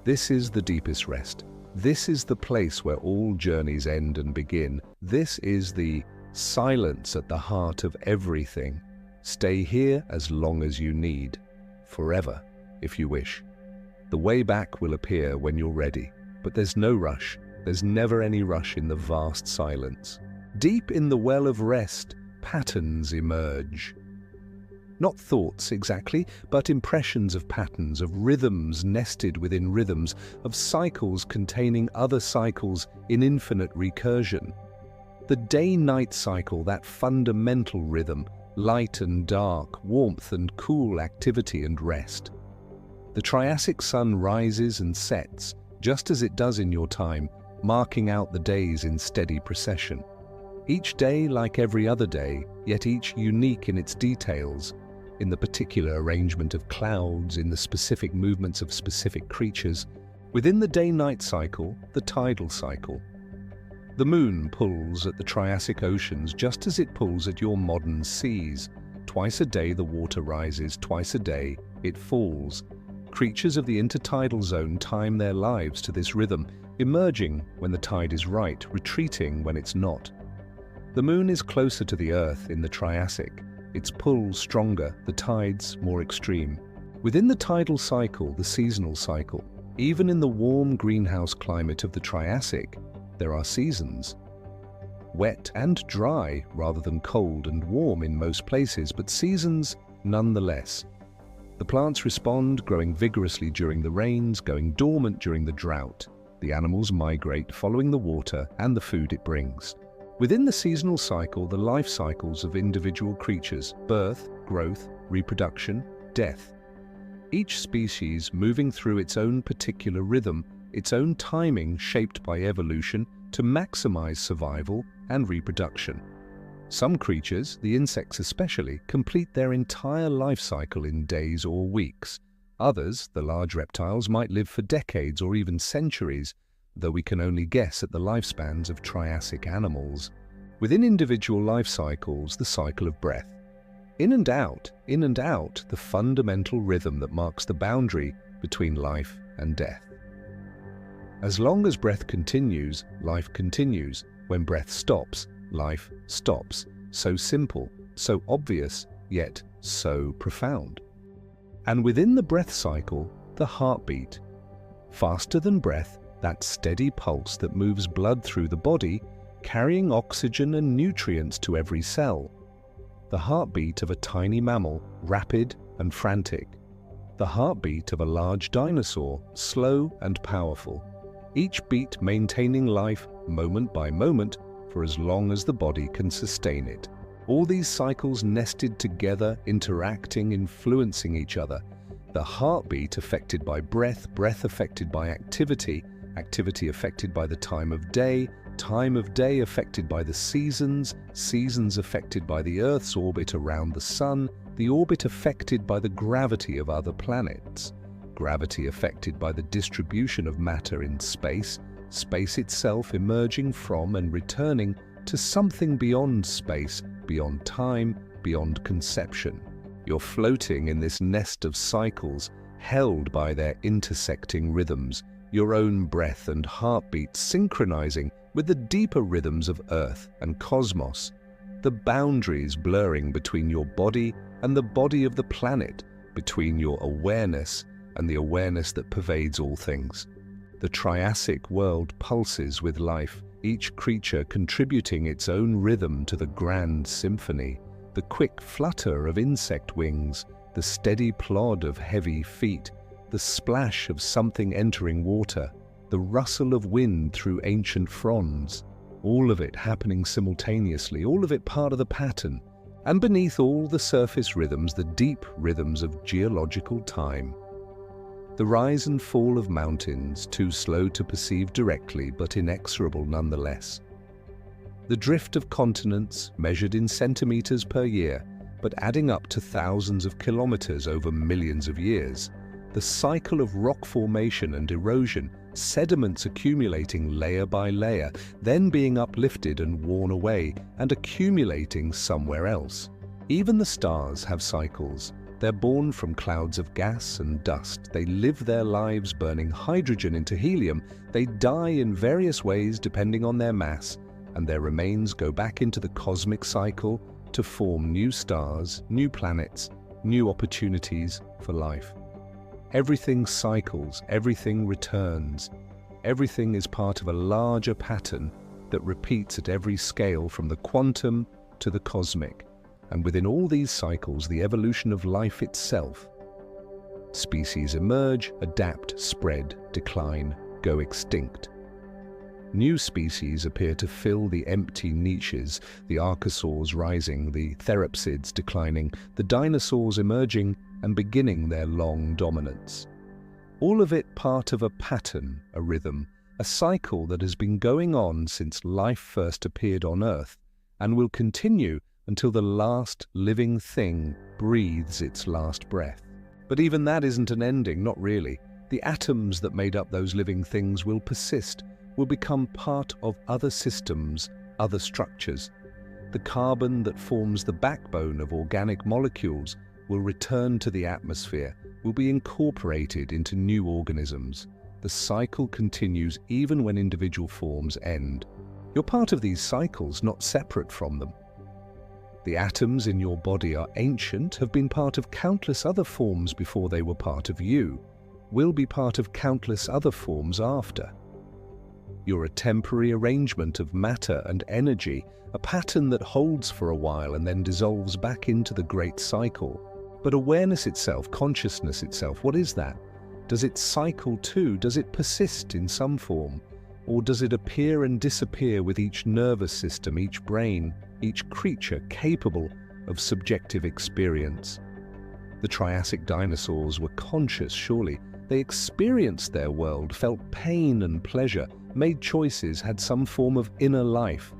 This is the deepest rest. This is the place where all journeys end and begin. This is the silence at the heart of everything. Stay here as long as you need, forever if you wish. The way back will appear when you're ready, but there's no rush. There's never any rush in the vast silence. Deep in the well of rest, patterns emerge. Not thoughts exactly, but impressions of patterns, of rhythms nested within rhythms, of cycles containing other cycles in infinite recursion. The day-night cycle, that fundamental rhythm, light and dark, warmth and cool, activity and rest. The Triassic sun rises and sets, just as it does in your time, marking out the days in steady procession. Each day like every other day, yet each unique in its details, in the particular arrangement of clouds, in the specific movements of specific creatures. Within the day-night cycle, the tidal cycle. The moon pulls at the Triassic oceans just as it pulls at your modern seas. Twice a day the water rises, twice a day it falls. Creatures of the intertidal zone time their lives to this rhythm, emerging when the tide is right, retreating when it's not. The moon is closer to the Earth in the Triassic, its pull stronger, the tides more extreme. Within the tidal cycle, the seasonal cycle, even in the warm greenhouse climate of the Triassic, there are seasons. Wet and dry rather than cold and warm in most places, but seasons nonetheless. The plants respond, growing vigorously during the rains, going dormant during the drought. The animals migrate, following the water and the food it brings. Within the seasonal cycle, the life cycles of individual creatures, birth, growth, reproduction, death. Each species moving through its own particular rhythm, its own timing shaped by evolution to maximize survival and reproduction. Some creatures, the insects especially, complete their entire life cycle in days or weeks. Others, the large reptiles, might live for decades or even centuries, though we can only guess at the lifespans of Triassic animals. Within individual life cycles, the cycle of breath. In and out, the fundamental rhythm that marks the boundary between life and death. As long as breath continues, life continues. When breath stops, life stops. So simple, so obvious, yet so profound. And within the breath cycle, the heartbeat. Faster than breath, that steady pulse that moves blood through the body, carrying oxygen and nutrients to every cell. The heartbeat of a tiny mammal, rapid and frantic. The heartbeat of a large dinosaur, slow and powerful. Each beat maintaining life moment by moment for as long as the body can sustain it. All these cycles nested together, interacting, influencing each other. The heartbeat affected by breath, breath affected by activity, activity affected by the time of day affected by the seasons, seasons affected by the Earth's orbit around the Sun, the orbit affected by the gravity of other planets, gravity affected by the distribution of matter in space, space itself emerging from and returning to something beyond space, beyond time, beyond conception. You're floating in this nest of cycles, held by their intersecting rhythms, your own breath and heartbeat synchronizing with the deeper rhythms of Earth and cosmos, the boundaries blurring between your body and the body of the planet, between your awareness and the awareness that pervades all things. The Triassic world pulses with life, each creature contributing its own rhythm to the grand symphony, the quick flutter of insect wings, the steady plod of heavy feet, the splash of something entering water, the rustle of wind through ancient fronds, all of it happening simultaneously, all of it part of the pattern, and beneath all the surface rhythms, the deep rhythms of geological time. The rise and fall of mountains, too slow to perceive directly, but inexorable nonetheless. The drift of continents, measured in centimeters per year, but adding up to thousands of kilometers over millions of years. The cycle of rock formation and erosion, sediments accumulating layer by layer, then being uplifted and worn away, and accumulating somewhere else. Even the stars have cycles. They're born from clouds of gas and dust. They live their lives burning hydrogen into helium. They die in various ways depending on their mass, and their remains go back into the cosmic cycle to form new stars, new planets, new opportunities for life. Everything cycles, everything returns. Everything is part of a larger pattern that repeats at every scale from the quantum to the cosmic. And within all these cycles, the evolution of life itself. Species emerge, adapt, spread, decline, go extinct. New species appear to fill the empty niches, the archosaurs rising, the therapsids declining, the dinosaurs emerging and beginning their long dominance. All of it part of a pattern, a rhythm, a cycle that has been going on since life first appeared on Earth and will continue until the last living thing breathes its last breath. But even that isn't an ending, not really. The atoms that made up those living things will persist, will become part of other systems, other structures. The carbon that forms the backbone of organic molecules will return to the atmosphere, will be incorporated into new organisms. The cycle continues even when individual forms end. You're part of these cycles, not separate from them. The atoms in your body are ancient, have been part of countless other forms before they were part of you, will be part of countless other forms after. You're a temporary arrangement of matter and energy, a pattern that holds for a while and then dissolves back into the great cycle. But awareness itself, consciousness itself, what is that? Does it cycle too? Does it persist in some form? Or does it appear and disappear with each nervous system, each brain, each creature capable of subjective experience? The Triassic dinosaurs were conscious, surely. They experienced their world, felt pain and pleasure, made choices, had some form of inner life.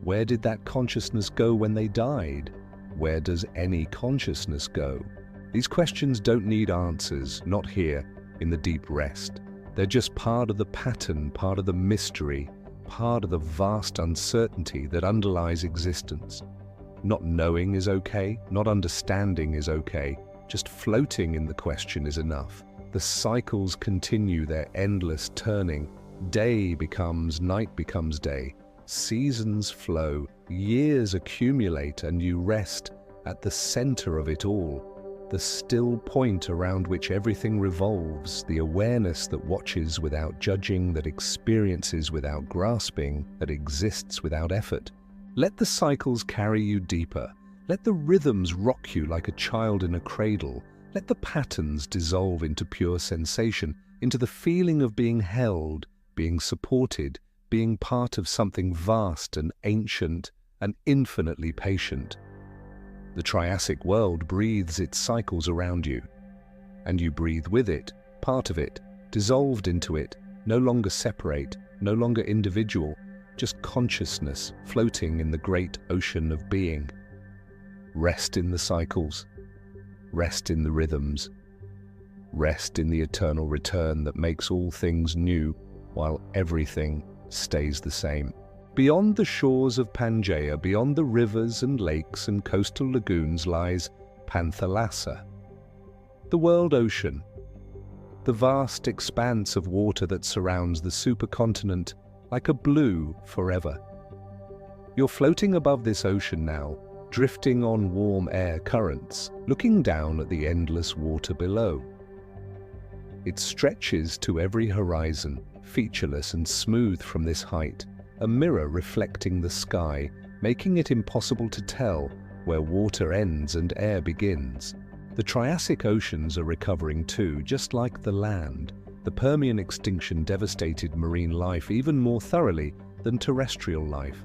Where did that consciousness go when they died? Where does any consciousness go? These questions don't need answers, not here, in the deep rest. They're just part of the pattern, part of the mystery, part of the vast uncertainty that underlies existence. Not knowing is okay, not understanding is okay, just floating in the question is enough. The cycles continue their endless turning. Day becomes night becomes day. Seasons flow, years accumulate, and you rest at the center of it all. The the still point around which everything revolves, the awareness that watches without judging, that experiences without grasping, that exists without effort. Let the cycles carry you deeper. Let the rhythms rock you like a child in a cradle. Let the patterns dissolve into pure sensation, into the feeling of being held, being supported, being part of something vast and ancient and infinitely patient. The Triassic world breathes its cycles around you, and you breathe with it, part of it, dissolved into it, no longer separate, no longer individual, just consciousness floating in the great ocean of being. Rest in the cycles, rest in the rhythms, rest in the eternal return that makes all things new while everything stays the same. Beyond the shores of Pangea, beyond the rivers and lakes and coastal lagoons lies Panthalassa, the world ocean, the vast expanse of water that surrounds the supercontinent like a blue forever. You're floating above this ocean now, drifting on warm air currents, looking down at the endless water below. It stretches to every horizon, featureless and smooth from this height, a mirror reflecting the sky, making it impossible to tell where water ends and air begins. The Triassic oceans are recovering too, just like the land. The Permian extinction devastated marine life even more thoroughly than terrestrial life.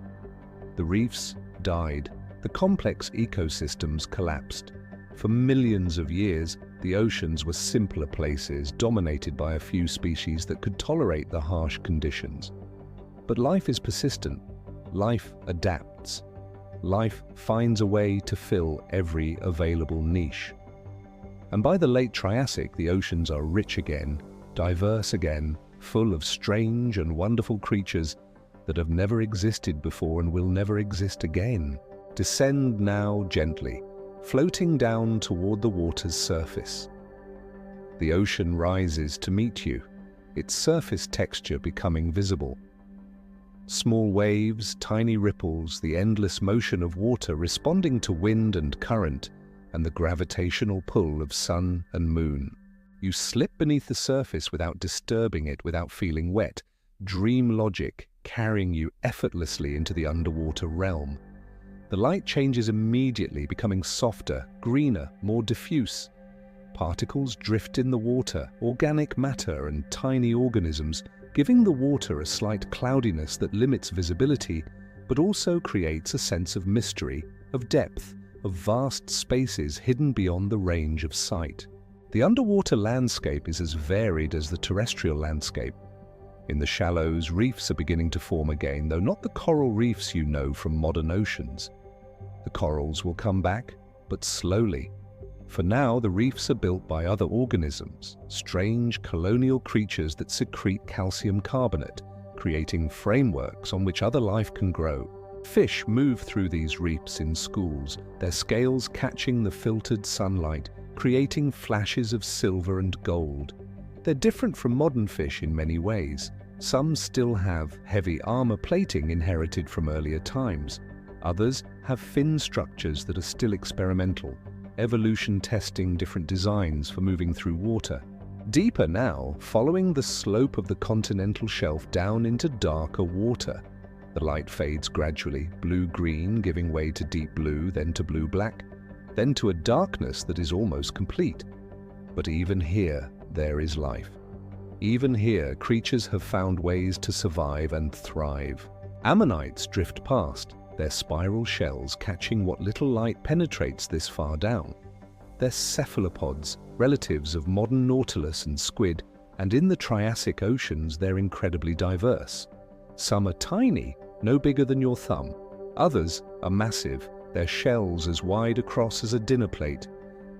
The reefs died. The complex ecosystems collapsed. For millions of years, the oceans were simpler places dominated by a few species that could tolerate the harsh conditions. But life is persistent. Life adapts. Life finds a way to fill every available niche. And by the late Triassic, the oceans are rich again, diverse again, full of strange and wonderful creatures that have never existed before and will never exist again. Descend now gently, floating down toward the water's surface. The ocean rises to meet you, its surface texture becoming visible. Small waves, tiny ripples, the endless motion of water responding to wind and current, and the gravitational pull of sun and moon. You slip beneath the surface without disturbing it, without feeling wet. Dream logic carrying you effortlessly into the underwater realm. The light changes immediately, becoming softer, greener, more diffuse. Particles drift in the water, organic matter and tiny organisms, giving the water a slight cloudiness that limits visibility, but also creates a sense of mystery, of depth, of vast spaces hidden beyond the range of sight. The underwater landscape is as varied as the terrestrial landscape. In the shallows, reefs are beginning to form again, though not the coral reefs you know from modern oceans. The corals will come back, but slowly. For now, the reefs are built by other organisms, strange colonial creatures that secrete calcium carbonate, creating frameworks on which other life can grow. Fish move through these reefs in schools, their scales catching the filtered sunlight, creating flashes of silver and gold. They're different from modern fish in many ways. Some still have heavy armor plating inherited from earlier times. Others have fin structures that are still experimental, evolution testing different designs for moving through water. Deeper now, following the slope of the continental shelf down into darker water. The light fades gradually, blue-green giving way to deep blue, then to blue-black, then to a darkness that is almost complete. But even here, there is life. Even here, creatures have found ways to survive and thrive. Ammonites drift past, their spiral shells catching what little light penetrates this far down. They're cephalopods, relatives of modern nautilus and squid, and in the Triassic oceans they're incredibly diverse. Some are tiny, no bigger than your thumb. Others are massive, their shells as wide across as a dinner plate.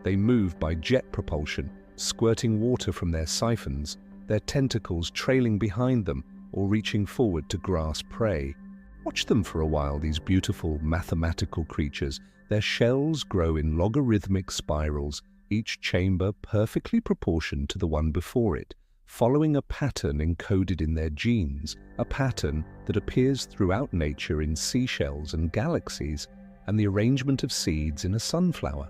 They move by jet propulsion, squirting water from their siphons, their tentacles trailing behind them or reaching forward to grasp prey. Watch them for a while, these beautiful mathematical creatures. Their shells grow in logarithmic spirals, each chamber perfectly proportioned to the one before it, following a pattern encoded in their genes, a pattern that appears throughout nature in seashells and galaxies, and the arrangement of seeds in a sunflower.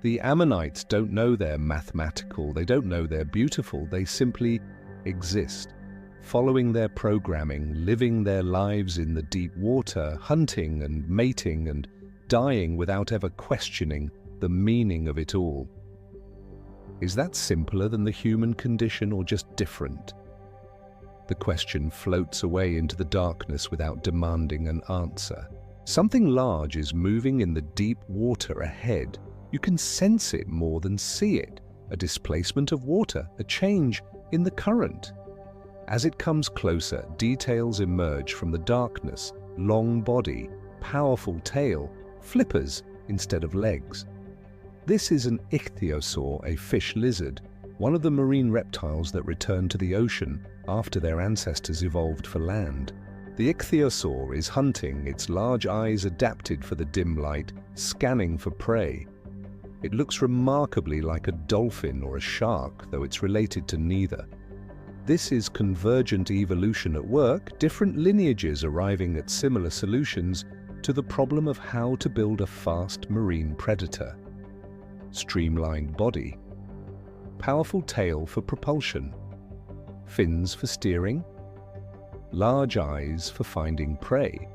The ammonites don't know they're mathematical, they don't know they're beautiful, they simply exist, following their programming, living their lives in the deep water, hunting and mating and dying without ever questioning the meaning of it all. Is that simpler than the human condition or just different? The question floats away into the darkness without demanding an answer. Something large is moving in the deep water ahead. You can sense it more than see it. A displacement of water, a change in the current. As it comes closer, details emerge from the darkness. Long body, powerful tail, flippers instead of legs. This is an ichthyosaur, a fish lizard, one of the marine reptiles that return to the ocean after their ancestors evolved for land. The ichthyosaur is hunting, its large eyes adapted for the dim light, scanning for prey. It looks remarkably like a dolphin or a shark, though it's related to neither. This is convergent evolution at work, different lineages arriving at similar solutions to the problem of how to build a fast marine predator. Streamlined body, powerful tail for propulsion, fins for steering, large eyes for finding prey,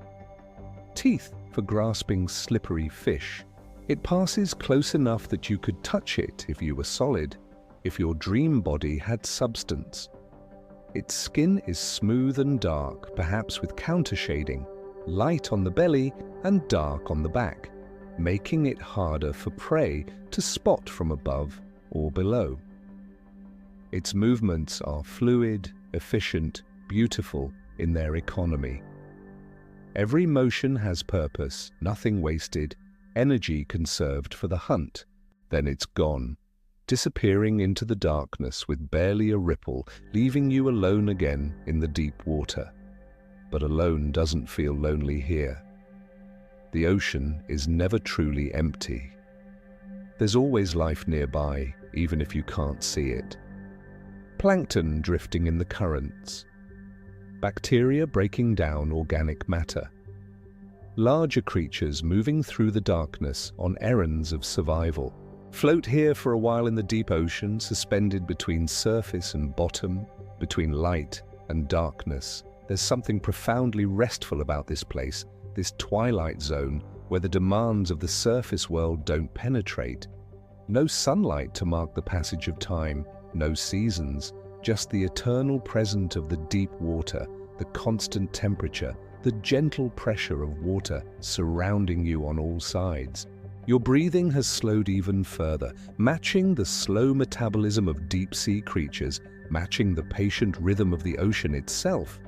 teeth for grasping slippery fish. It passes close enough that you could touch it if you were solid, if your dream body had substance. Its skin is smooth and dark, perhaps with countershading, light on the belly and dark on the back, making it harder for prey to spot from above or below. Its movements are fluid, efficient, beautiful in their economy. Every motion has purpose, nothing wasted, energy conserved for the hunt. Then it's gone, disappearing into the darkness with barely a ripple, leaving you alone again in the deep water. But alone doesn't feel lonely here. The ocean is never truly empty. There's always life nearby, even if you can't see it. Plankton drifting in the currents. Bacteria breaking down organic matter. Larger creatures moving through the darkness on errands of survival. Float here for a while in the deep ocean, suspended between surface and bottom, between light and darkness. There's something profoundly restful about this place, this twilight zone where the demands of the surface world don't penetrate. No sunlight to mark the passage of time, no seasons, just the eternal present of the deep water, the constant temperature, the gentle pressure of water surrounding you on all sides. Your breathing has slowed even further, matching the slow metabolism of deep-sea creatures, matching the patient rhythm of the ocean itself.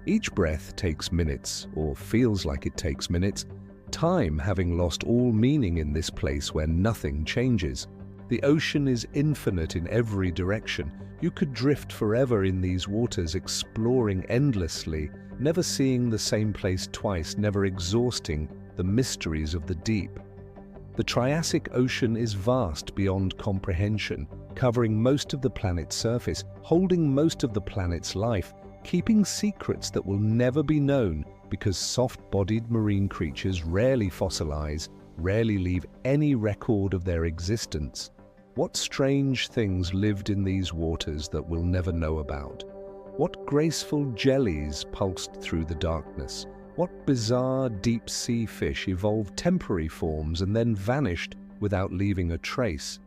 Each breath takes minutes, or feels like it takes minutes, time having lost all meaning in this place where nothing changes. The ocean is infinite in every direction. You could drift forever in these waters, exploring endlessly, never seeing the same place twice, never exhausting the mysteries of the deep. The Triassic Ocean is vast beyond comprehension, covering most of the planet's surface, holding most of the planet's life, keeping secrets that will never be known because soft-bodied marine creatures rarely fossilize, rarely leave any record of their existence. What strange things lived in these waters that we'll never know about? What graceful jellies pulsed through the darkness? What bizarre deep-sea fish evolved temporary forms and then vanished without leaving a trace?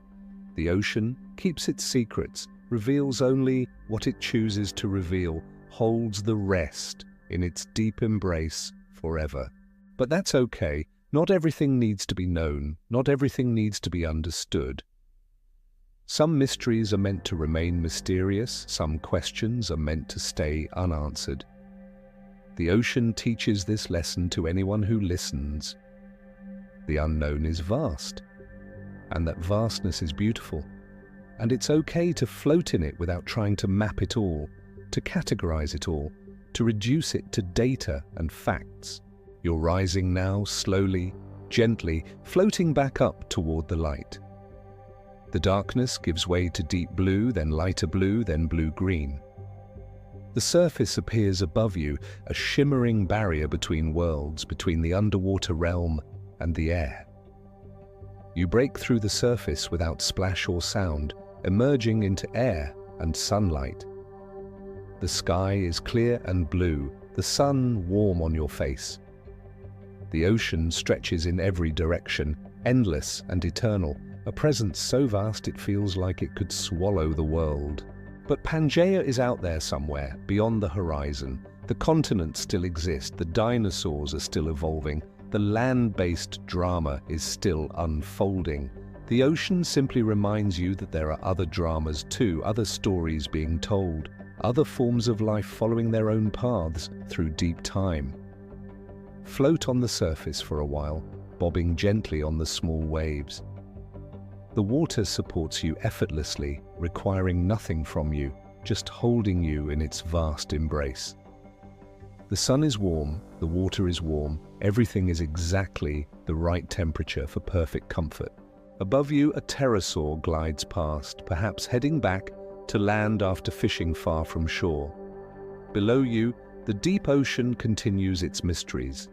The ocean keeps its secrets, reveals only what it chooses to reveal, holds the rest in its deep embrace forever. But that's okay. Not everything needs to be known. Not everything needs to be understood. Some mysteries are meant to remain mysterious. Some questions are meant to stay unanswered. The ocean teaches this lesson to anyone who listens. The unknown is vast, and that vastness is beautiful. And it's okay to float in it without trying to map it all, to categorize it all, to reduce it to data and facts. You're rising now, slowly, gently, floating back up toward the light. The darkness gives way to deep blue, then lighter blue, then blue-green. The surface appears above you, a shimmering barrier between worlds, between the underwater realm and the air. You break through the surface without splash or sound, emerging into air and sunlight. The sky is clear and blue, the sun warm on your face. The ocean stretches in every direction, endless and eternal, a presence so vast it feels like it could swallow the world. But Pangea is out there somewhere, beyond the horizon. The continents still exist, the dinosaurs are still evolving, the land-based drama is still unfolding. The ocean simply reminds you that there are other dramas too, other stories being told, other forms of life following their own paths through deep time. Float on the surface for a while, bobbing gently on the small waves. The water supports you effortlessly, requiring nothing from you, just holding you in its vast embrace. The sun is warm, the water is warm, everything is exactly the right temperature for perfect comfort. Above you, a pterosaur glides past, perhaps heading back to land after fishing far from shore. Below you, the deep ocean continues its mysteries,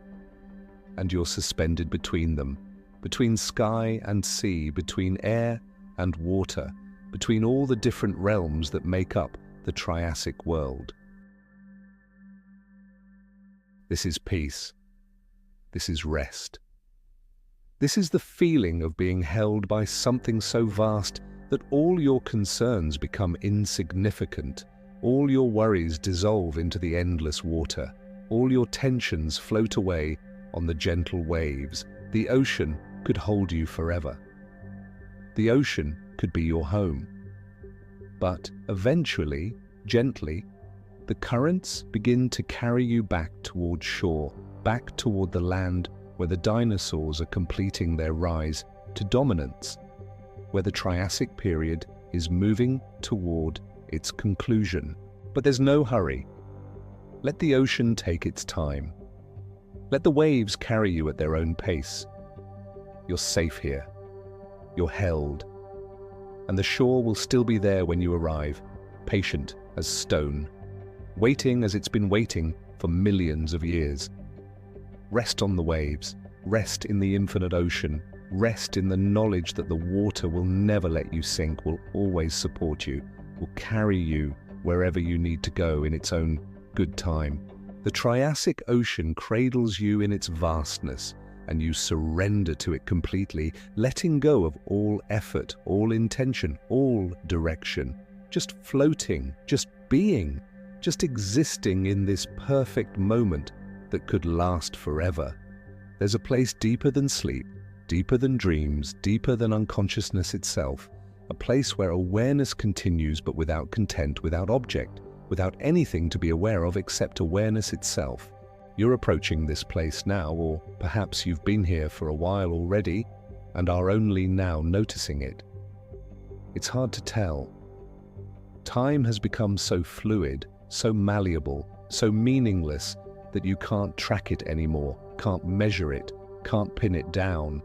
and you're suspended between them, between sky and sea, between air and water, between all the different realms that make up the Triassic world. This is peace. This is rest. This is the feeling of being held by something so vast that all your concerns become insignificant, all your worries dissolve into the endless water, all your tensions float away on the gentle waves. The ocean could hold you forever. The ocean could be your home. But eventually, gently, the currents begin to carry you back toward shore, back toward the land where the dinosaurs are completing their rise to dominance, where the Triassic period is moving toward its conclusion. But there's no hurry. Let the ocean take its time. Let the waves carry you at their own pace. You're safe here. You're held. And the shore will still be there when you arrive, patient as stone, waiting as it's been waiting for millions of years. Rest on the waves, rest in the infinite ocean, rest in the knowledge that the water will never let you sink, will always support you, will carry you wherever you need to go in its own good time. The Triassic Ocean cradles you in its vastness, and you surrender to it completely, letting go of all effort, all intention, all direction, just floating, just being, just existing in this perfect moment that could last forever. There's a place deeper than sleep, deeper than dreams, deeper than unconsciousness itself, a place where awareness continues but without content, without object, without anything to be aware of except awareness itself. You're approaching this place now, or perhaps you've been here for a while already and are only now noticing it. It's hard to tell. Time has become so fluid, so malleable, so meaningless that you can't track it anymore, can't measure it, can't pin it down.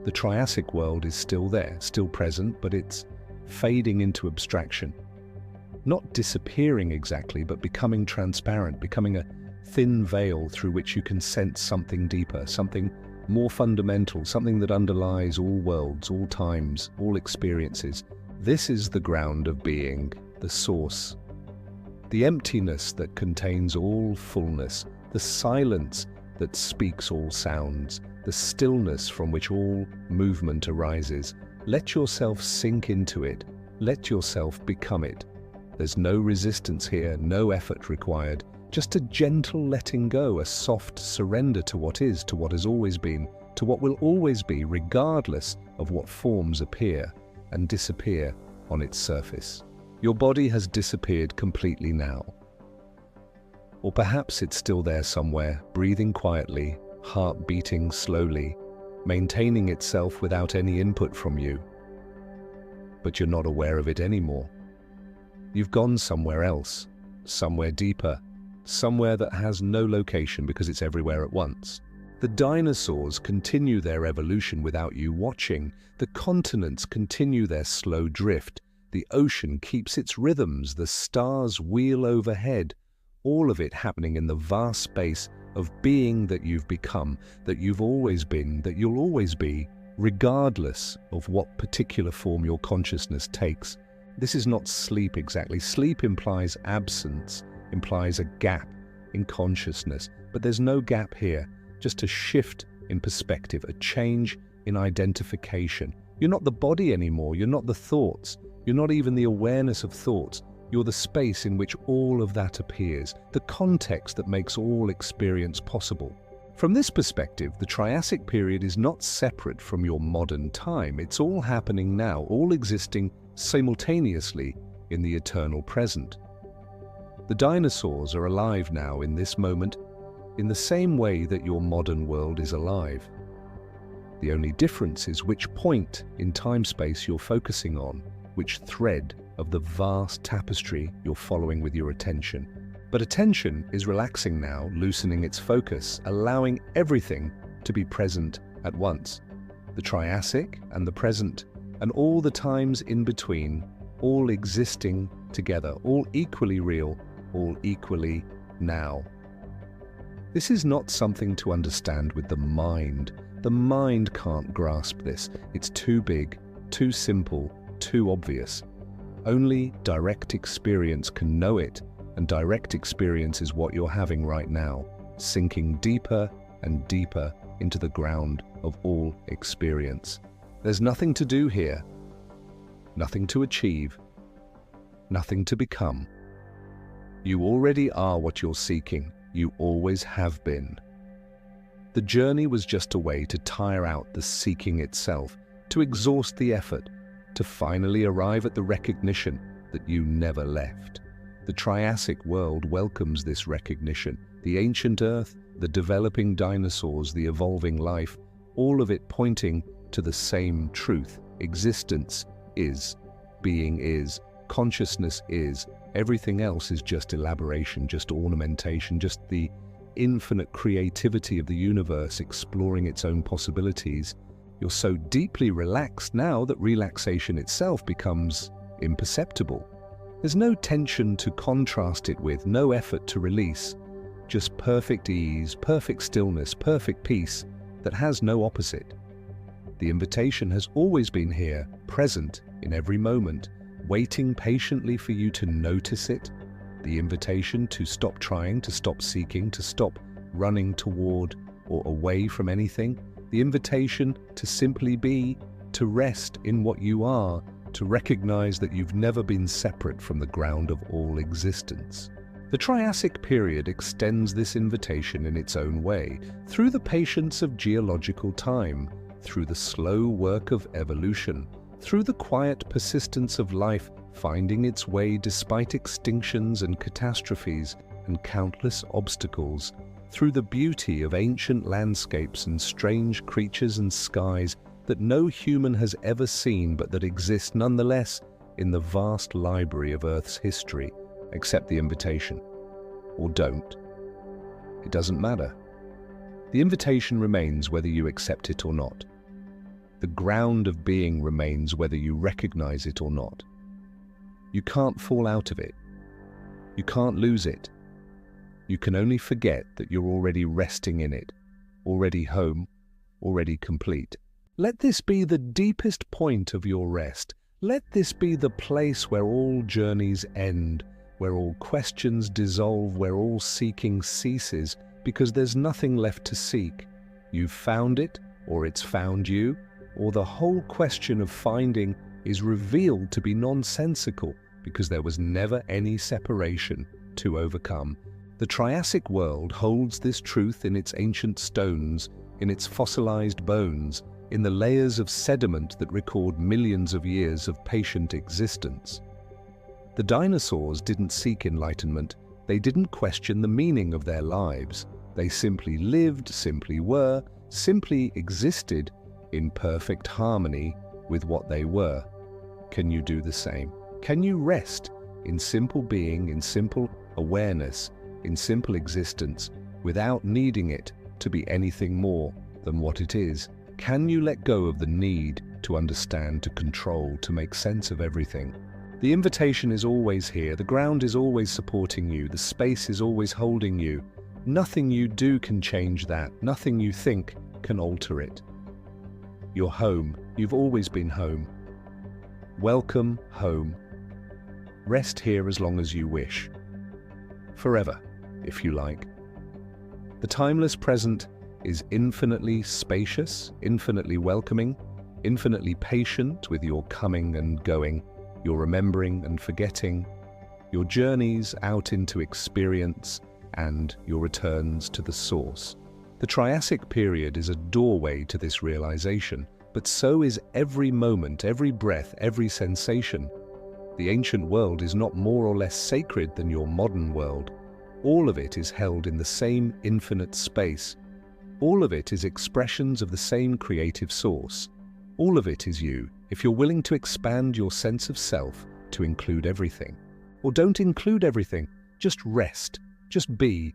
The Triassic world is still there, still present, but it's fading into abstraction. Not disappearing exactly, but becoming transparent, becoming a thin veil through which you can sense something deeper, something more fundamental, something that underlies all worlds, all times, all experiences. This is the ground of being, the source. The emptiness that contains all fullness, the silence that speaks all sounds, the stillness from which all movement arises. Let yourself sink into it. Let yourself become it. There's no resistance here, no effort required. Just a gentle letting go, a soft surrender to what is, to what has always been, to what will always be, regardless of what forms appear and disappear on its surface. Your body has disappeared completely now. Or perhaps it's still there somewhere, breathing quietly, heart beating slowly, maintaining itself without any input from you. But you're not aware of it anymore. You've gone somewhere else, somewhere deeper, somewhere that has no location because it's everywhere at once. The dinosaurs continue their evolution without you watching. The continents continue their slow drift. The ocean keeps its rhythms. The stars wheel overhead. All of it happening in the vast space of being that you've become, that you've always been, that you'll always be, regardless of what particular form your consciousness takes. This is not sleep exactly. Sleep implies absence, implies a gap in consciousness, but there's no gap here, just a shift in perspective, a change in identification. You're not the body anymore, you're not the thoughts, you're not even the awareness of thoughts. You're the space in which all of that appears, the context that makes all experience possible. From this perspective, the Triassic period is not separate from your modern time. It's all happening now, all existing simultaneously in the eternal present. The dinosaurs are alive now in this moment, in the same way that your modern world is alive. The only difference is which point in time-space you're focusing on, which thread of the vast tapestry you're following with your attention. But attention is relaxing now, loosening its focus, allowing everything to be present at once. The Triassic and the present, and all the times in between, all existing together, all equally real, all equally now. This is not something to understand with the mind. The mind can't grasp this. It's too big, too simple, too obvious. Only direct experience can know it, and direct experience is what you're having right now, sinking deeper and deeper into the ground of all experience. There's nothing to do here, nothing to achieve, nothing to become. You already are what you're seeking. You always have been. The journey was just a way to tire out the seeking itself, to exhaust the effort, to finally arrive at the recognition that you never left. The Triassic world welcomes this recognition. The ancient Earth, the developing dinosaurs, the evolving life, all of it pointing to the same truth. Existence is, being is, consciousness is. Everything else is just elaboration, just ornamentation, just the infinite creativity of the universe exploring its own possibilities. You're so deeply relaxed now that relaxation itself becomes imperceptible. There's no tension to contrast it with, no effort to release, just perfect ease, perfect stillness, perfect peace that has no opposite. The invitation has always been here, present in every moment, waiting patiently for you to notice it. The invitation to stop trying, to stop seeking, to stop running toward or away from anything. The invitation to simply be, to rest in what you are, to recognize that you've never been separate from the ground of all existence. The Triassic period extends this invitation in its own way, through the patience of geological time, through the slow work of evolution, through the quiet persistence of life finding its way despite extinctions and catastrophes and countless obstacles, through the beauty of ancient landscapes and strange creatures and skies that no human has ever seen but that exist nonetheless in the vast library of Earth's history. Accept the invitation, or don't. It doesn't matter. The invitation remains whether you accept it or not. The ground of being remains whether you recognize it or not. You can't fall out of it. You can't lose it. You can only forget that you're already resting in it, already home, already complete. Let this be the deepest point of your rest. Let this be the place where all journeys end, where all questions dissolve, where all seeking ceases, because there's nothing left to seek. You've found it, or it's found you, or the whole question of finding is revealed to be nonsensical because there was never any separation to overcome. The Triassic world holds this truth in its ancient stones, in its fossilized bones, in the layers of sediment that record millions of years of patient existence. The dinosaurs didn't seek enlightenment. They didn't question the meaning of their lives. They simply lived, simply were, simply existed in perfect harmony with what they were. Can you do the same? Can you rest in simple being, in simple awareness, in simple existence, without needing it to be anything more than what it is? Can you let go of the need to understand, to control, to make sense of everything? The invitation is always here. The ground is always supporting you. The space is always holding you. Nothing you do can change that. Nothing you think can alter it. You're home. You've always been home. Welcome home. Rest here as long as you wish. Forever, if you like. The timeless present is infinitely spacious, infinitely welcoming, infinitely patient with your coming and going, your remembering and forgetting, your journeys out into experience, and your returns to the source. The Triassic Period is a doorway to this realization, but so is every moment, every breath, every sensation. The ancient world is not more or less sacred than your modern world. All of it is held in the same infinite space. All of it is expressions of the same creative source. All of it is you, if you're willing to expand your sense of self to include everything. Or don't include everything, just rest, just be.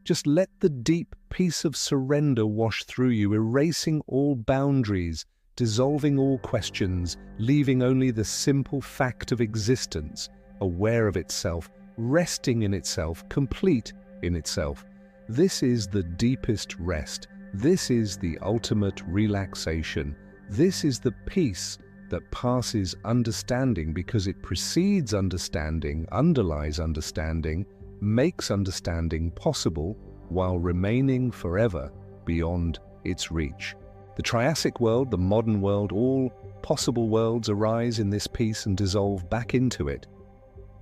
Just let the deep peace of surrender wash through you, erasing all boundaries, dissolving all questions, leaving only the simple fact of existence, aware of itself, resting in itself, complete in itself. This is the deepest rest. This is the ultimate relaxation. This is the peace that passes understanding because it precedes understanding, underlies understanding, makes understanding possible while remaining forever beyond its reach. The Triassic world, the modern world, all possible worlds arise in this peace and dissolve back into it.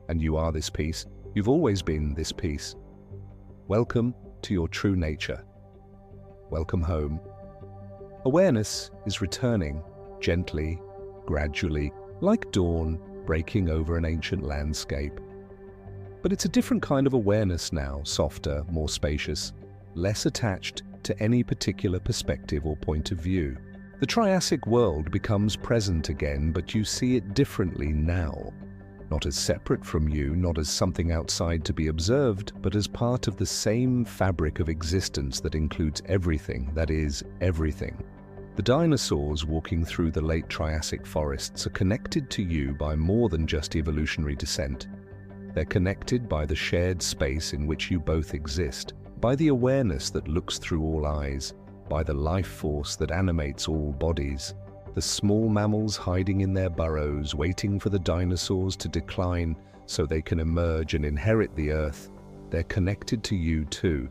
And you are this peace. You've always been this peace. Welcome to your true nature. Welcome home. Awareness is returning, gently, gradually, like dawn breaking over an ancient landscape. But it's a different kind of awareness now, softer, more spacious, less attached to any particular perspective or point of view. The Triassic world becomes present again, but you see it differently now. Not as separate from you, not as something outside to be observed, but as part of the same fabric of existence that includes everything, that is, everything. The dinosaurs walking through the late Triassic forests are connected to you by more than just evolutionary descent. They're connected by the shared space in which you both exist, by the awareness that looks through all eyes, by the life force that animates all bodies. The small mammals hiding in their burrows, waiting for the dinosaurs to decline so they can emerge and inherit the earth, they're connected to you too.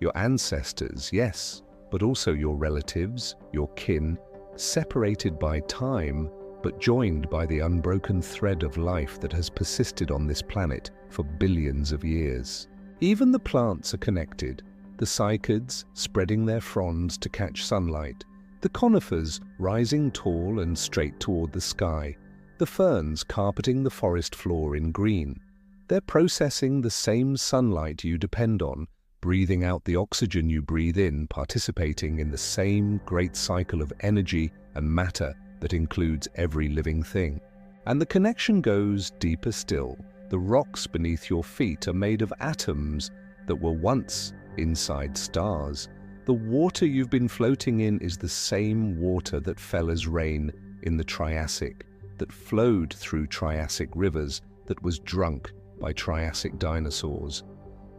Your ancestors, yes, but also your relatives, your kin, separated by time, but joined by the unbroken thread of life that has persisted on this planet for billions of years. Even the plants are connected, the cycads spreading their fronds to catch sunlight, the conifers rising tall and straight toward the sky, the ferns carpeting the forest floor in green. They're processing the same sunlight you depend on, breathing out the oxygen you breathe in, participating in the same great cycle of energy and matter that includes every living thing. And the connection goes deeper still. The rocks beneath your feet are made of atoms that were once inside stars. The water you've been floating in is the same water that fell as rain in the Triassic, that flowed through Triassic rivers, that was drunk by Triassic dinosaurs.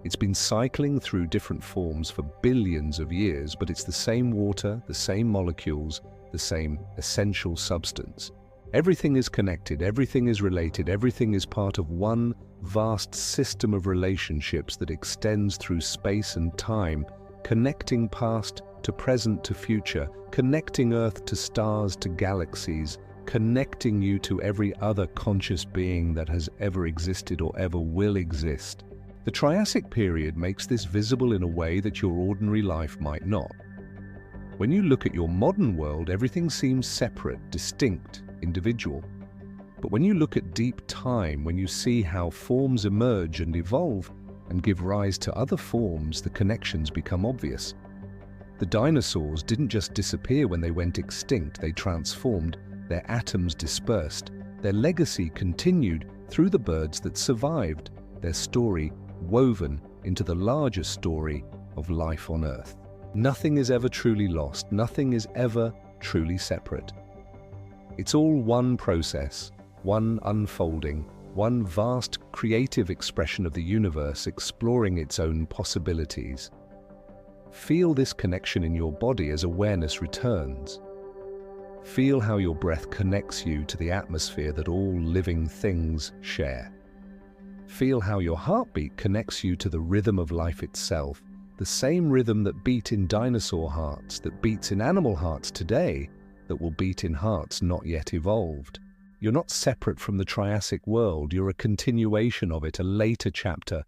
It's been cycling through different forms for billions of years, but it's the same water, the same molecules, the same essential substance. Everything is connected, everything is related, everything is part of one vast system of relationships that extends through space and time, connecting past to present to future, connecting Earth to stars to galaxies, connecting you to every other conscious being that has ever existed or ever will exist. The Triassic Period makes this visible in a way that your ordinary life might not. When you look at your modern world, everything seems separate, distinct, individual. But when you look at deep time, when you see how forms emerge and evolve and give rise to other forms, the connections become obvious. The dinosaurs didn't just disappear when they went extinct, they transformed, their atoms dispersed, their legacy continued through the birds that survived, their story woven into the larger story of life on Earth. Nothing is ever truly lost, nothing is ever truly separate. It's all one process, one unfolding, one vast creative expression of the universe exploring its own possibilities. Feel this connection in your body as awareness returns. Feel how your breath connects you to the atmosphere that all living things share. Feel how your heartbeat connects you to the rhythm of life itself, the same rhythm that beat in dinosaur hearts, that beats in animal hearts today, that will beat in hearts not yet evolved. You're not separate from the Triassic world, you're a continuation of it, a later chapter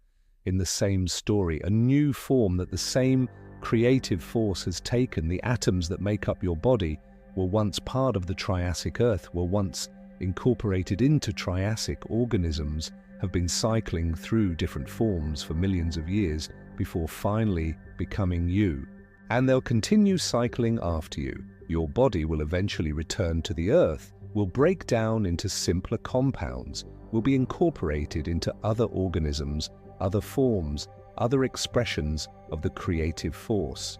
in the same story, a new form that the same creative force has taken. The atoms that make up your body were once part of the Triassic Earth, were once incorporated into Triassic organisms, have been cycling through different forms for millions of years before finally becoming you. And they'll continue cycling after you. Your body will eventually return to the Earth, will break down into simpler compounds, will be incorporated into other organisms, other forms, other expressions of the creative force.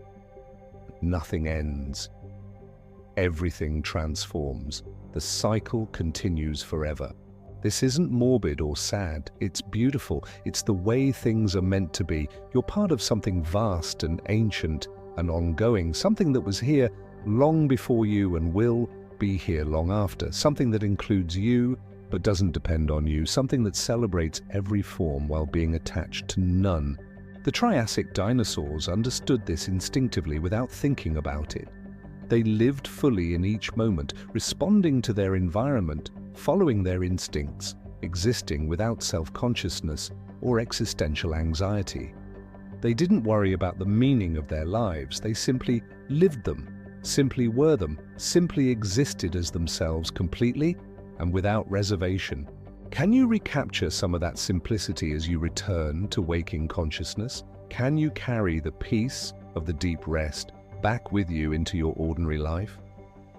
Nothing ends. Everything transforms. The cycle continues forever. This isn't morbid or sad, it's beautiful. It's the way things are meant to be. You're part of something vast and ancient and ongoing, something that was here long before you and will be here long after, something that includes you but doesn't depend on you, something that celebrates every form while being attached to none. The Triassic dinosaurs understood this instinctively without thinking about it. They lived fully in each moment, responding to their environment, following their instincts, existing without self-consciousness or existential anxiety. They didn't worry about the meaning of their lives, they simply lived them, simply were them, simply existed as themselves completely and without reservation. Can you recapture some of that simplicity as you return to waking consciousness? Can you carry the peace of the deep rest back with you into your ordinary life?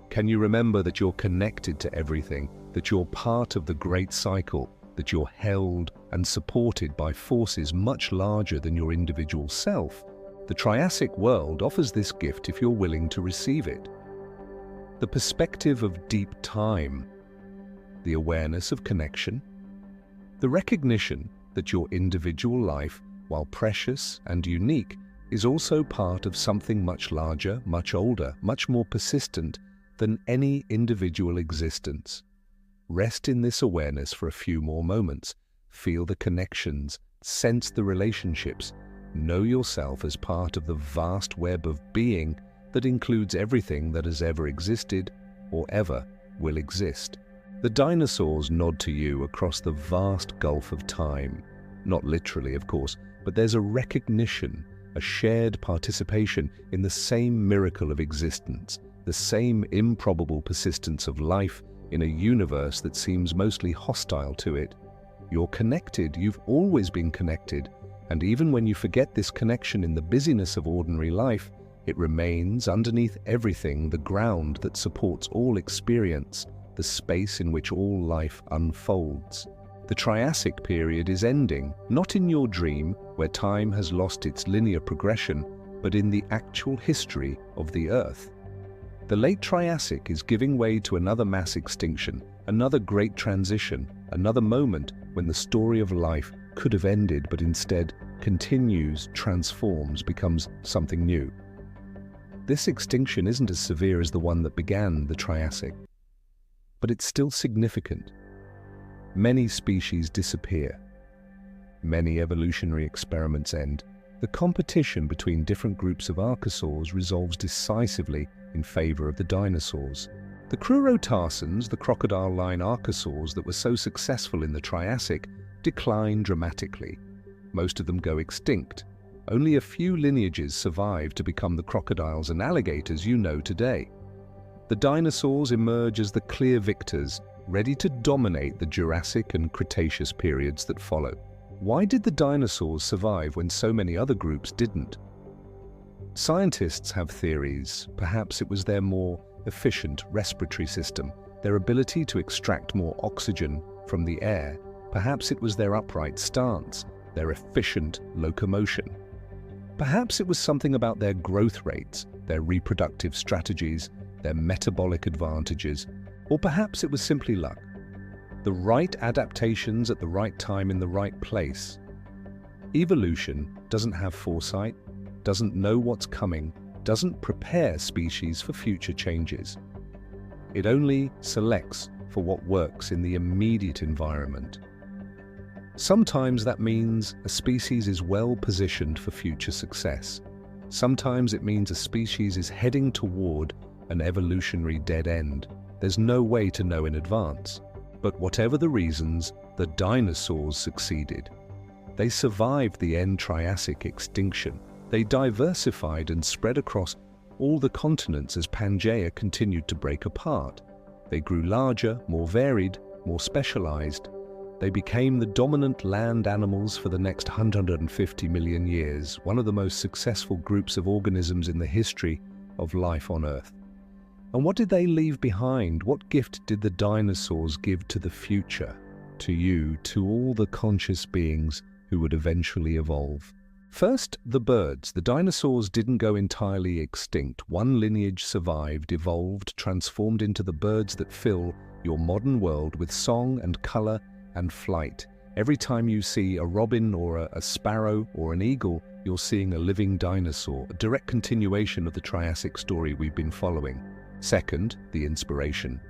Can you remember that you're connected to everything, that you're part of the great cycle, that you're held and supported by forces much larger than your individual self? The Triassic world offers this gift if you're willing to receive it. The perspective of deep time, the awareness of connection, the recognition that your individual life, while precious and unique, is also part of something much larger, much older, much more persistent than any individual existence. Rest in this awareness for a few more moments. Feel the connections, sense the relationships, know yourself as part of the vast web of being that includes everything that has ever existed or ever will exist. The dinosaurs nod to you across the vast gulf of time. Not literally, of course, but there's a recognition, a shared participation in the same miracle of existence, the same improbable persistence of life in a universe that seems mostly hostile to it. You're connected, you've always been connected, and even when you forget this connection in the busyness of ordinary life, it remains underneath everything, the ground that supports all experience, the space in which all life unfolds. The Triassic Period is ending, not in your dream, where time has lost its linear progression, but in the actual history of the Earth. The late Triassic is giving way to another mass extinction, another great transition, another moment when the story of life could have ended but instead continues, transforms, becomes something new. This extinction isn't as severe as the one that began the Triassic, but it's still significant. Many species disappear. Many evolutionary experiments end. The competition between different groups of archosaurs resolves decisively in favor of the dinosaurs. The crurotarsans, the crocodile-line archosaurs that were so successful in the Triassic, decline dramatically. Most of them go extinct. Only a few lineages survive to become the crocodiles and alligators you know today. The dinosaurs emerge as the clear victors, ready to dominate the Jurassic and Cretaceous periods that follow. Why did the dinosaurs survive when so many other groups didn't? Scientists have theories. Perhaps it was their more efficient respiratory system, their ability to extract more oxygen from the air. Perhaps it was their upright stance, their efficient locomotion. Perhaps it was something about their growth rates, their reproductive strategies, their metabolic advantages, or perhaps it was simply luck. The right adaptations at the right time in the right place. Evolution doesn't have foresight, doesn't know what's coming, doesn't prepare species for future changes. It only selects for what works in the immediate environment. Sometimes that means a species is well positioned for future success. Sometimes it means a species is heading toward an evolutionary dead end. There's no way to know in advance. But whatever the reasons, the dinosaurs succeeded. They survived the end Triassic extinction. They diversified and spread across all the continents as Pangea continued to break apart. They grew larger, more varied, more specialized. They became the dominant land animals for the next 150 million years, one of the most successful groups of organisms in the history of life on Earth. And what did they leave behind? What gift did the dinosaurs give to the future, to you, to all the conscious beings who would eventually evolve? First, the birds. The dinosaurs didn't go entirely extinct. One lineage survived, evolved, transformed into the birds that fill your modern world with song and color and flight. Every time you see a robin or a sparrow or an eagle, you're seeing a living dinosaur, a direct continuation of the Triassic story we've been following. Second, the inspiration.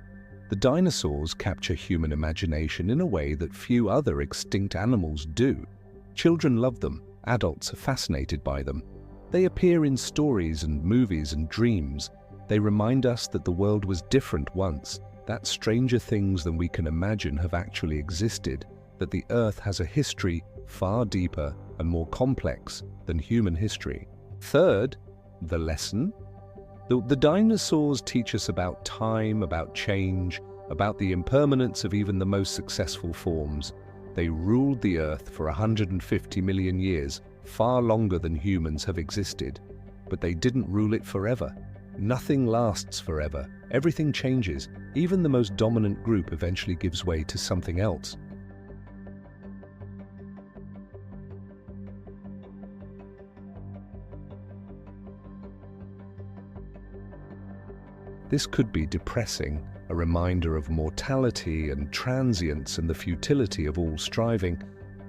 The dinosaurs capture human imagination in a way that few other extinct animals do. Children love them. Adults are fascinated by them. They appear in stories and movies and dreams. They remind us that the world was different once, that stranger things than we can imagine have actually existed, that the Earth has a history far deeper and more complex than human history. Third, the lesson. The dinosaurs teach us about time, about change, about the impermanence of even the most successful forms. They ruled the Earth for 150 million years, far longer than humans have existed. But they didn't rule it forever. Nothing lasts forever. Everything changes. Even the most dominant group eventually gives way to something else. This could be depressing, a reminder of mortality and transience and the futility of all striving,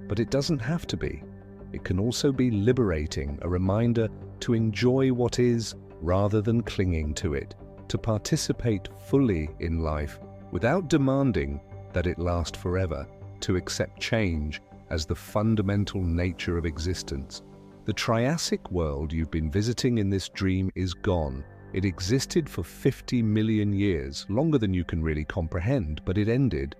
but it doesn't have to be. It can also be liberating, a reminder to enjoy what is rather than clinging to it, to participate fully in life without demanding that it last forever, to accept change as the fundamental nature of existence. The Triassic world you've been visiting in this dream is gone. It existed for 50 million years, longer than you can really comprehend, but it ended.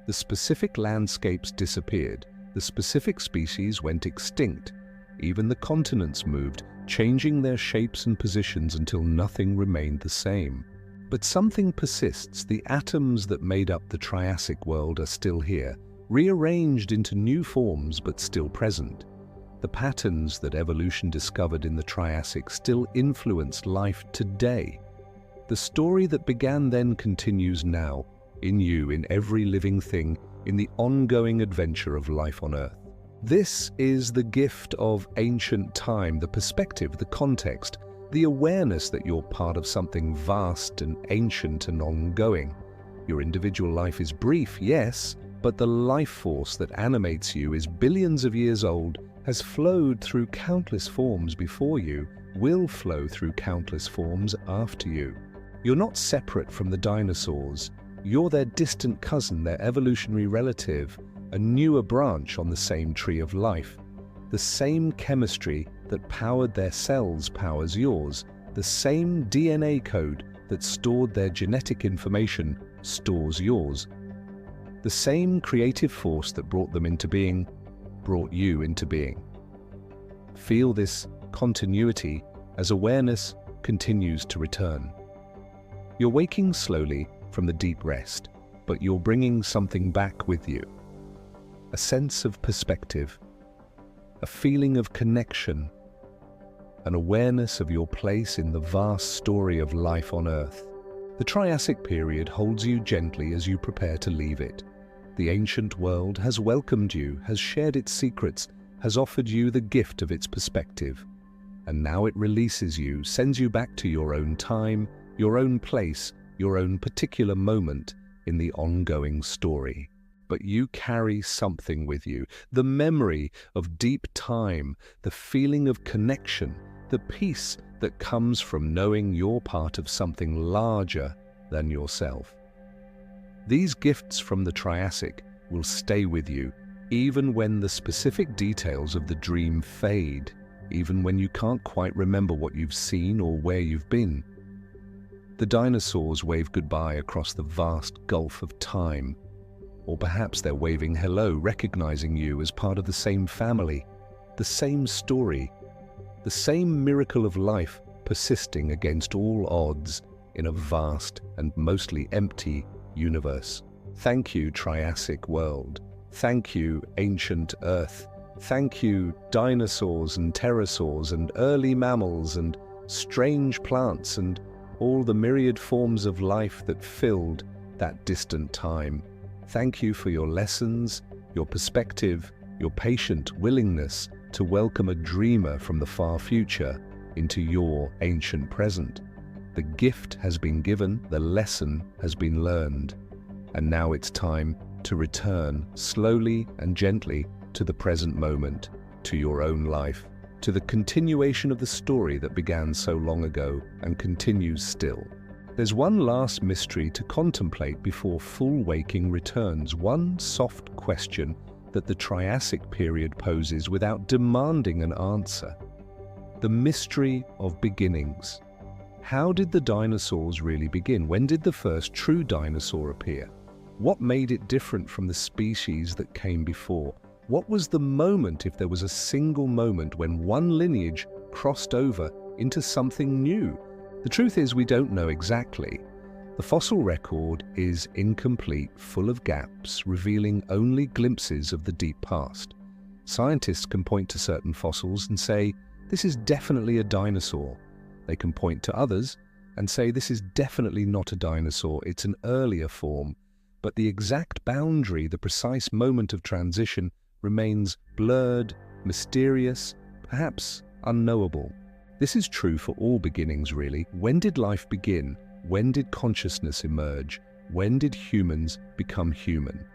The specific landscapes disappeared. The specific species went extinct. Even the continents moved, changing their shapes and positions until nothing remained the same. But something persists. The atoms that made up the Triassic world are still here, rearranged into new forms but still present. The patterns that evolution discovered in the Triassic still influence life today. The story that began then continues now, in you, in every living thing, in the ongoing adventure of life on Earth. This is the gift of ancient time, the perspective, the context, the awareness that you're part of something vast and ancient and ongoing. Your individual life is brief, yes, but the life force that animates you is billions of years old, has flowed through countless forms before you, will flow through countless forms after you. You're not separate from the dinosaurs. You're their distant cousin, their evolutionary relative, a newer branch on the same tree of life. The same chemistry that powered their cells powers yours. The same DNA code that stored their genetic information stores yours. The same creative force that brought them into being brought you into being. Feel this continuity as awareness continues to return. You're waking slowly from the deep rest, but you're bringing something back with you. A sense of perspective, a feeling of connection, an awareness of your place in the vast story of life on Earth. The Triassic Period holds you gently as you prepare to leave it. The ancient world has welcomed you, has shared its secrets, has offered you the gift of its perspective. And now it releases you, sends you back to your own time, your own place, your own particular moment in the ongoing story. But you carry something with you, the memory of deep time, the feeling of connection, the peace that comes from knowing you're part of something larger than yourself. These gifts from the Triassic will stay with you, even when the specific details of the dream fade, even when you can't quite remember what you've seen or where you've been. The dinosaurs wave goodbye across the vast gulf of time, or perhaps they're waving hello, recognizing you as part of the same family, the same story, the same miracle of life persisting against all odds in a vast and mostly empty universe. Thank you, Triassic world. Thank you, ancient Earth. Thank you, dinosaurs and pterosaurs and early mammals and strange plants and all the myriad forms of life that filled that distant time. Thank you for your lessons, your perspective, your patient willingness to welcome a dreamer from the far future into your ancient present. The gift has been given, the lesson has been learned, and now it's time to return slowly and gently to the present moment, to your own life, to the continuation of the story that began so long ago and continues still. There's one last mystery to contemplate before full waking returns, one soft question that the Triassic period poses without demanding an answer. The mystery of beginnings. How did the dinosaurs really begin? When did the first true dinosaur appear? What made it different from the species that came before? What was the moment, if there was a single moment, when one lineage crossed over into something new? The truth is, we don't know exactly. The fossil record is incomplete, full of gaps, revealing only glimpses of the deep past. Scientists can point to certain fossils and say, this is definitely a dinosaur. They can point to others and say, this is definitely not a dinosaur, it's an earlier form. But the exact boundary, the precise moment of transition, remains blurred, mysterious, perhaps unknowable. This is true for all beginnings, really. When did life begin? When did consciousness emerge? When did humans become human?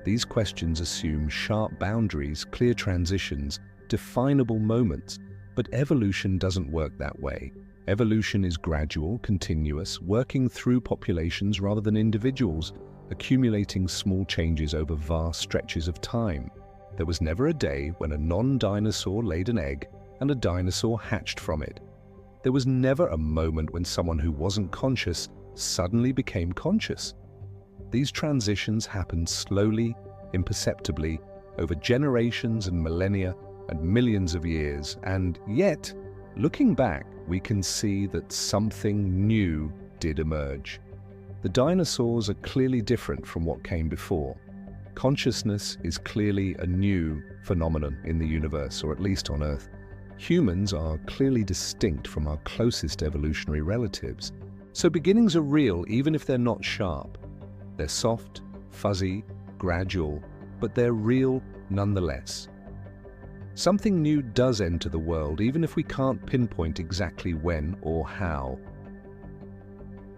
These questions assume sharp boundaries, clear transitions, definable moments, but evolution doesn't work that way. Evolution is gradual, continuous, working through populations rather than individuals, accumulating small changes over vast stretches of time. There was never a day when a non-dinosaur laid an egg and a dinosaur hatched from it. There was never a moment when someone who wasn't conscious suddenly became conscious. These transitions happened slowly, imperceptibly, over generations and millennia and millions of years, and yet, looking back, we can see that something new did emerge. The dinosaurs are clearly different from what came before. Consciousness is clearly a new phenomenon in the universe, or at least on Earth. Humans are clearly distinct from our closest evolutionary relatives. So beginnings are real, even if they're not sharp. They're soft, fuzzy, gradual, but they're real nonetheless. Something new does enter the world, even if we can't pinpoint exactly when or how.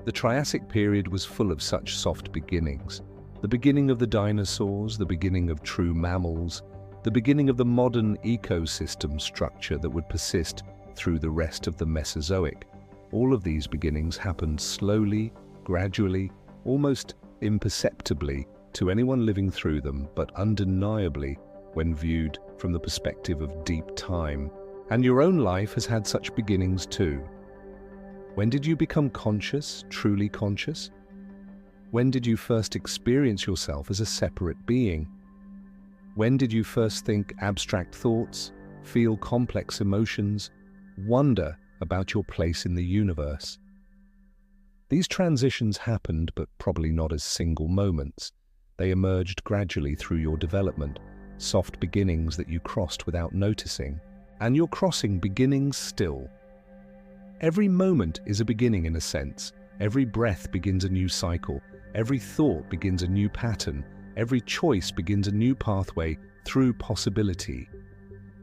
The Triassic period was full of such soft beginnings. The beginning of the dinosaurs, the beginning of true mammals, the beginning of the modern ecosystem structure that would persist through the rest of the Mesozoic. All of these beginnings happened slowly, gradually, almost imperceptibly to anyone living through them, but undeniably when viewed from the perspective of deep time. And your own life has had such beginnings too. When did you become conscious, truly conscious? When did you first experience yourself as a separate being? When did you first think abstract thoughts, feel complex emotions, wonder about your place in the universe? These transitions happened, but probably not as single moments. They emerged gradually through your development, soft beginnings that you crossed without noticing, and you're crossing beginnings still. Every moment is a beginning in a sense. Every breath begins a new cycle. Every thought begins a new pattern. Every choice begins a new pathway through possibility.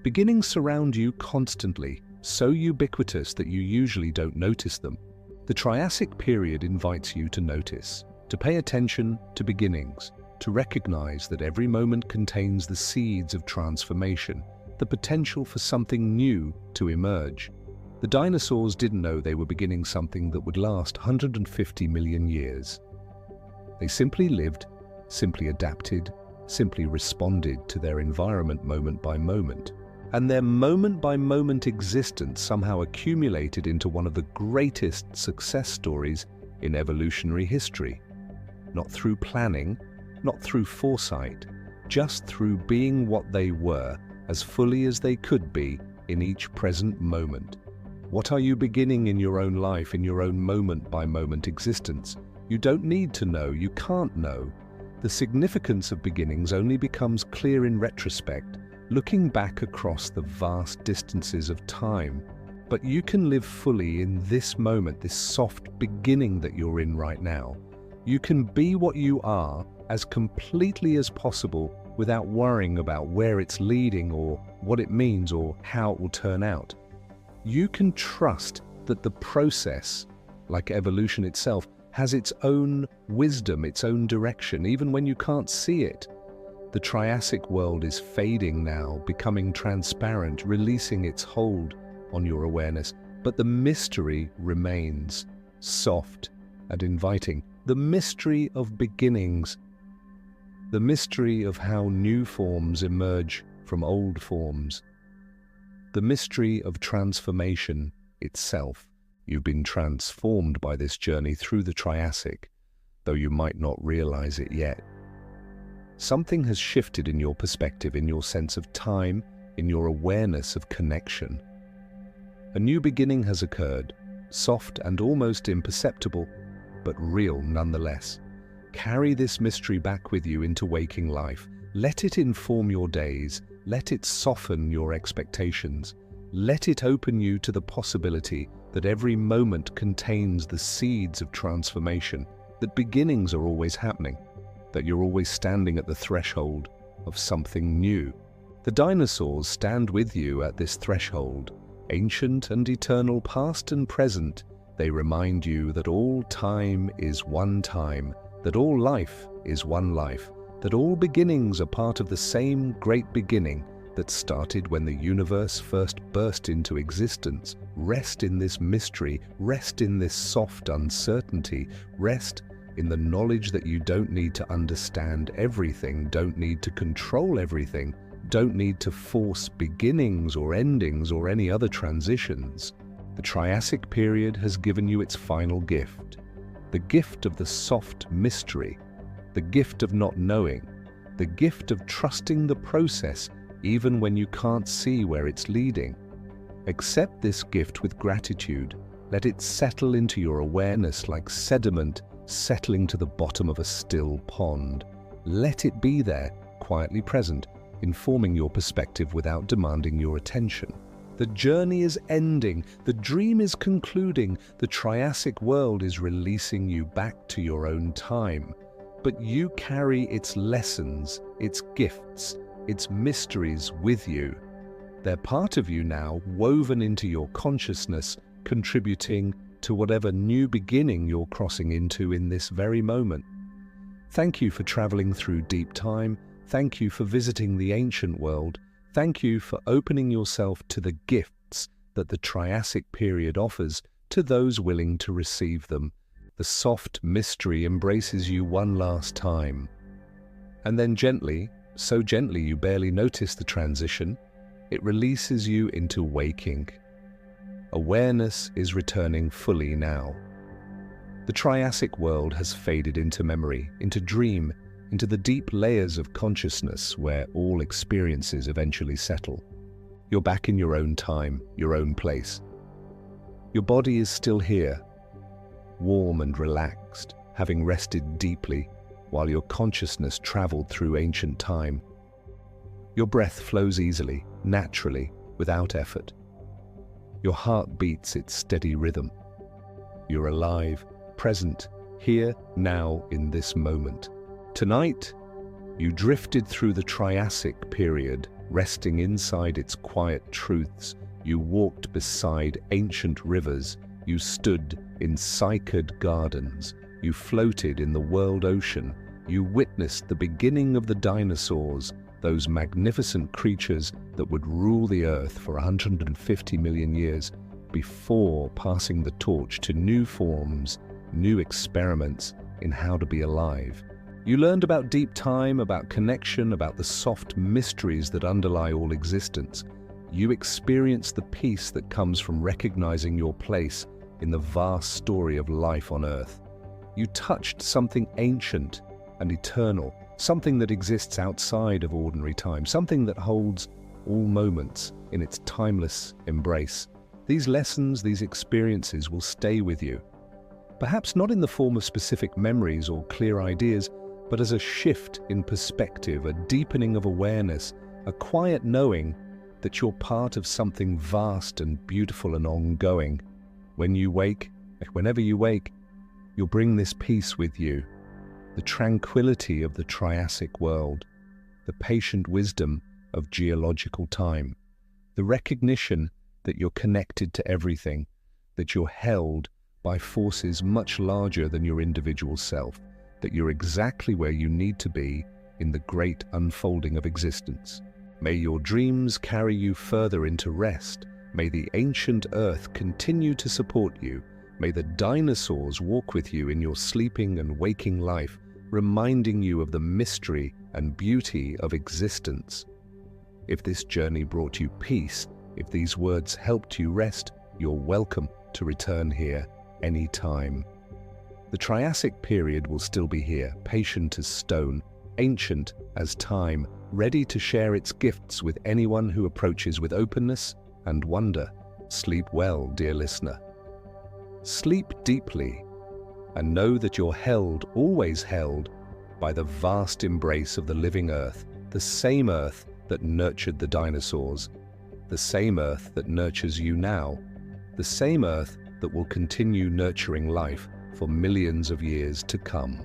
Beginnings surround you constantly, so ubiquitous that you usually don't notice them. The Triassic period invites you to notice, to pay attention to beginnings, to recognize that every moment contains the seeds of transformation, the potential for something new to emerge. The dinosaurs didn't know they were beginning something that would last 150 million years. They simply lived, simply adapted, simply responded to their environment moment by moment. And their moment-by-moment existence somehow accumulated into one of the greatest success stories in evolutionary history. Not through planning, not through foresight, just through being what they were, as fully as they could be in each present moment. What are you beginning in your own life, in your own moment-by-moment existence? You don't need to know, you can't know. The significance of beginnings only becomes clear in retrospect, looking back across the vast distances of time. But you can live fully in this moment, this soft beginning that you're in right now. You can be what you are as completely as possible without worrying about where it's leading or what it means or how it will turn out. You can trust that the process, like evolution itself, has its own wisdom, its own direction, even when you can't see it. The Triassic world is fading now, becoming transparent, releasing its hold on your awareness. But the mystery remains soft and inviting. The mystery of beginnings. The mystery of how new forms emerge from old forms. The mystery of transformation itself. You've been transformed by this journey through the Triassic, though you might not realize it yet. Something has shifted in your perspective, in your sense of time, in your awareness of connection. A new beginning has occurred, soft and almost imperceptible, but real nonetheless. Carry this mystery back with you into waking life. Let it inform your days. Let it soften your expectations. Let it open you to the possibility that every moment contains the seeds of transformation, that beginnings are always happening, that you're always standing at the threshold of something new. The dinosaurs stand with you at this threshold, ancient and eternal, past and present. They remind you that all time is one time, that all life is one life, that all beginnings are part of the same great beginning that started when the universe first burst into existence. Rest in this mystery, rest in this soft uncertainty, rest in the knowledge that you don't need to understand everything, don't need to control everything, don't need to force beginnings or endings or any other transitions. The Triassic period has given you its final gift, the gift of the soft mystery, the gift of not knowing, the gift of trusting the process even when you can't see where it's leading. Accept this gift with gratitude. Let it settle into your awareness like sediment settling to the bottom of a still pond. Let it be there, quietly present, informing your perspective without demanding your attention. The journey is ending, the dream is concluding, the Triassic world is releasing you back to your own time. But you carry its lessons, its gifts, its mysteries with you. They're part of you now, woven into your consciousness, contributing to whatever new beginning you're crossing into in this very moment. Thank you for traveling through deep time. Thank you for visiting the ancient world. Thank you for opening yourself to the gifts that the Triassic period offers to those willing to receive them. The soft mystery embraces you one last time. And then gently, so gently you barely notice the transition, it releases you into waking. Awareness is returning fully now. The Triassic world has faded into memory, into dream, into the deep layers of consciousness where all experiences eventually settle. You're back in your own time, your own place. Your body is still here, warm and relaxed, having rested deeply while your consciousness traveled through ancient time. Your breath flows easily, naturally, without effort. Your heart beats its steady rhythm. You're alive, present, here, now, in this moment. Tonight, you drifted through the Triassic period, resting inside its quiet truths. You walked beside ancient rivers. You stood in cycad gardens. You floated in the world ocean. You witnessed the beginning of the dinosaurs, those magnificent creatures that would rule the earth for 150 million years. before passing the torch to new forms, new experiments in how to be alive. You learned about deep time, about connection, about the soft mysteries that underlie all existence. You experienced the peace that comes from recognizing your place in the vast story of life on Earth. You touched something ancient and eternal, something that exists outside of ordinary time, something that holds all moments in its timeless embrace. These lessons, these experiences will stay with you. Perhaps not in the form of specific memories or clear ideas, but as a shift in perspective, a deepening of awareness, a quiet knowing that you're part of something vast and beautiful and ongoing. Whenever you wake, you'll bring this peace with you, the tranquility of the Triassic world, the patient wisdom of geological time, the recognition that you're connected to everything, that you're held by forces much larger than your individual self, that you're exactly where you need to be in the great unfolding of existence. May your dreams carry you further into rest. May the ancient Earth continue to support you. May the dinosaurs walk with you in your sleeping and waking life, reminding you of the mystery and beauty of existence. If this journey brought you peace, if these words helped you rest, you're welcome to return here anytime. The Triassic period will still be here, patient as stone, ancient as time, ready to share its gifts with anyone who approaches with openness and wonder. Sleep well, dear listener. Sleep deeply and know that you're held, always held, by the vast embrace of the living Earth, the same Earth that nurtured the dinosaurs, the same Earth that nurtures you now, the same Earth that will continue nurturing life for millions of years to come.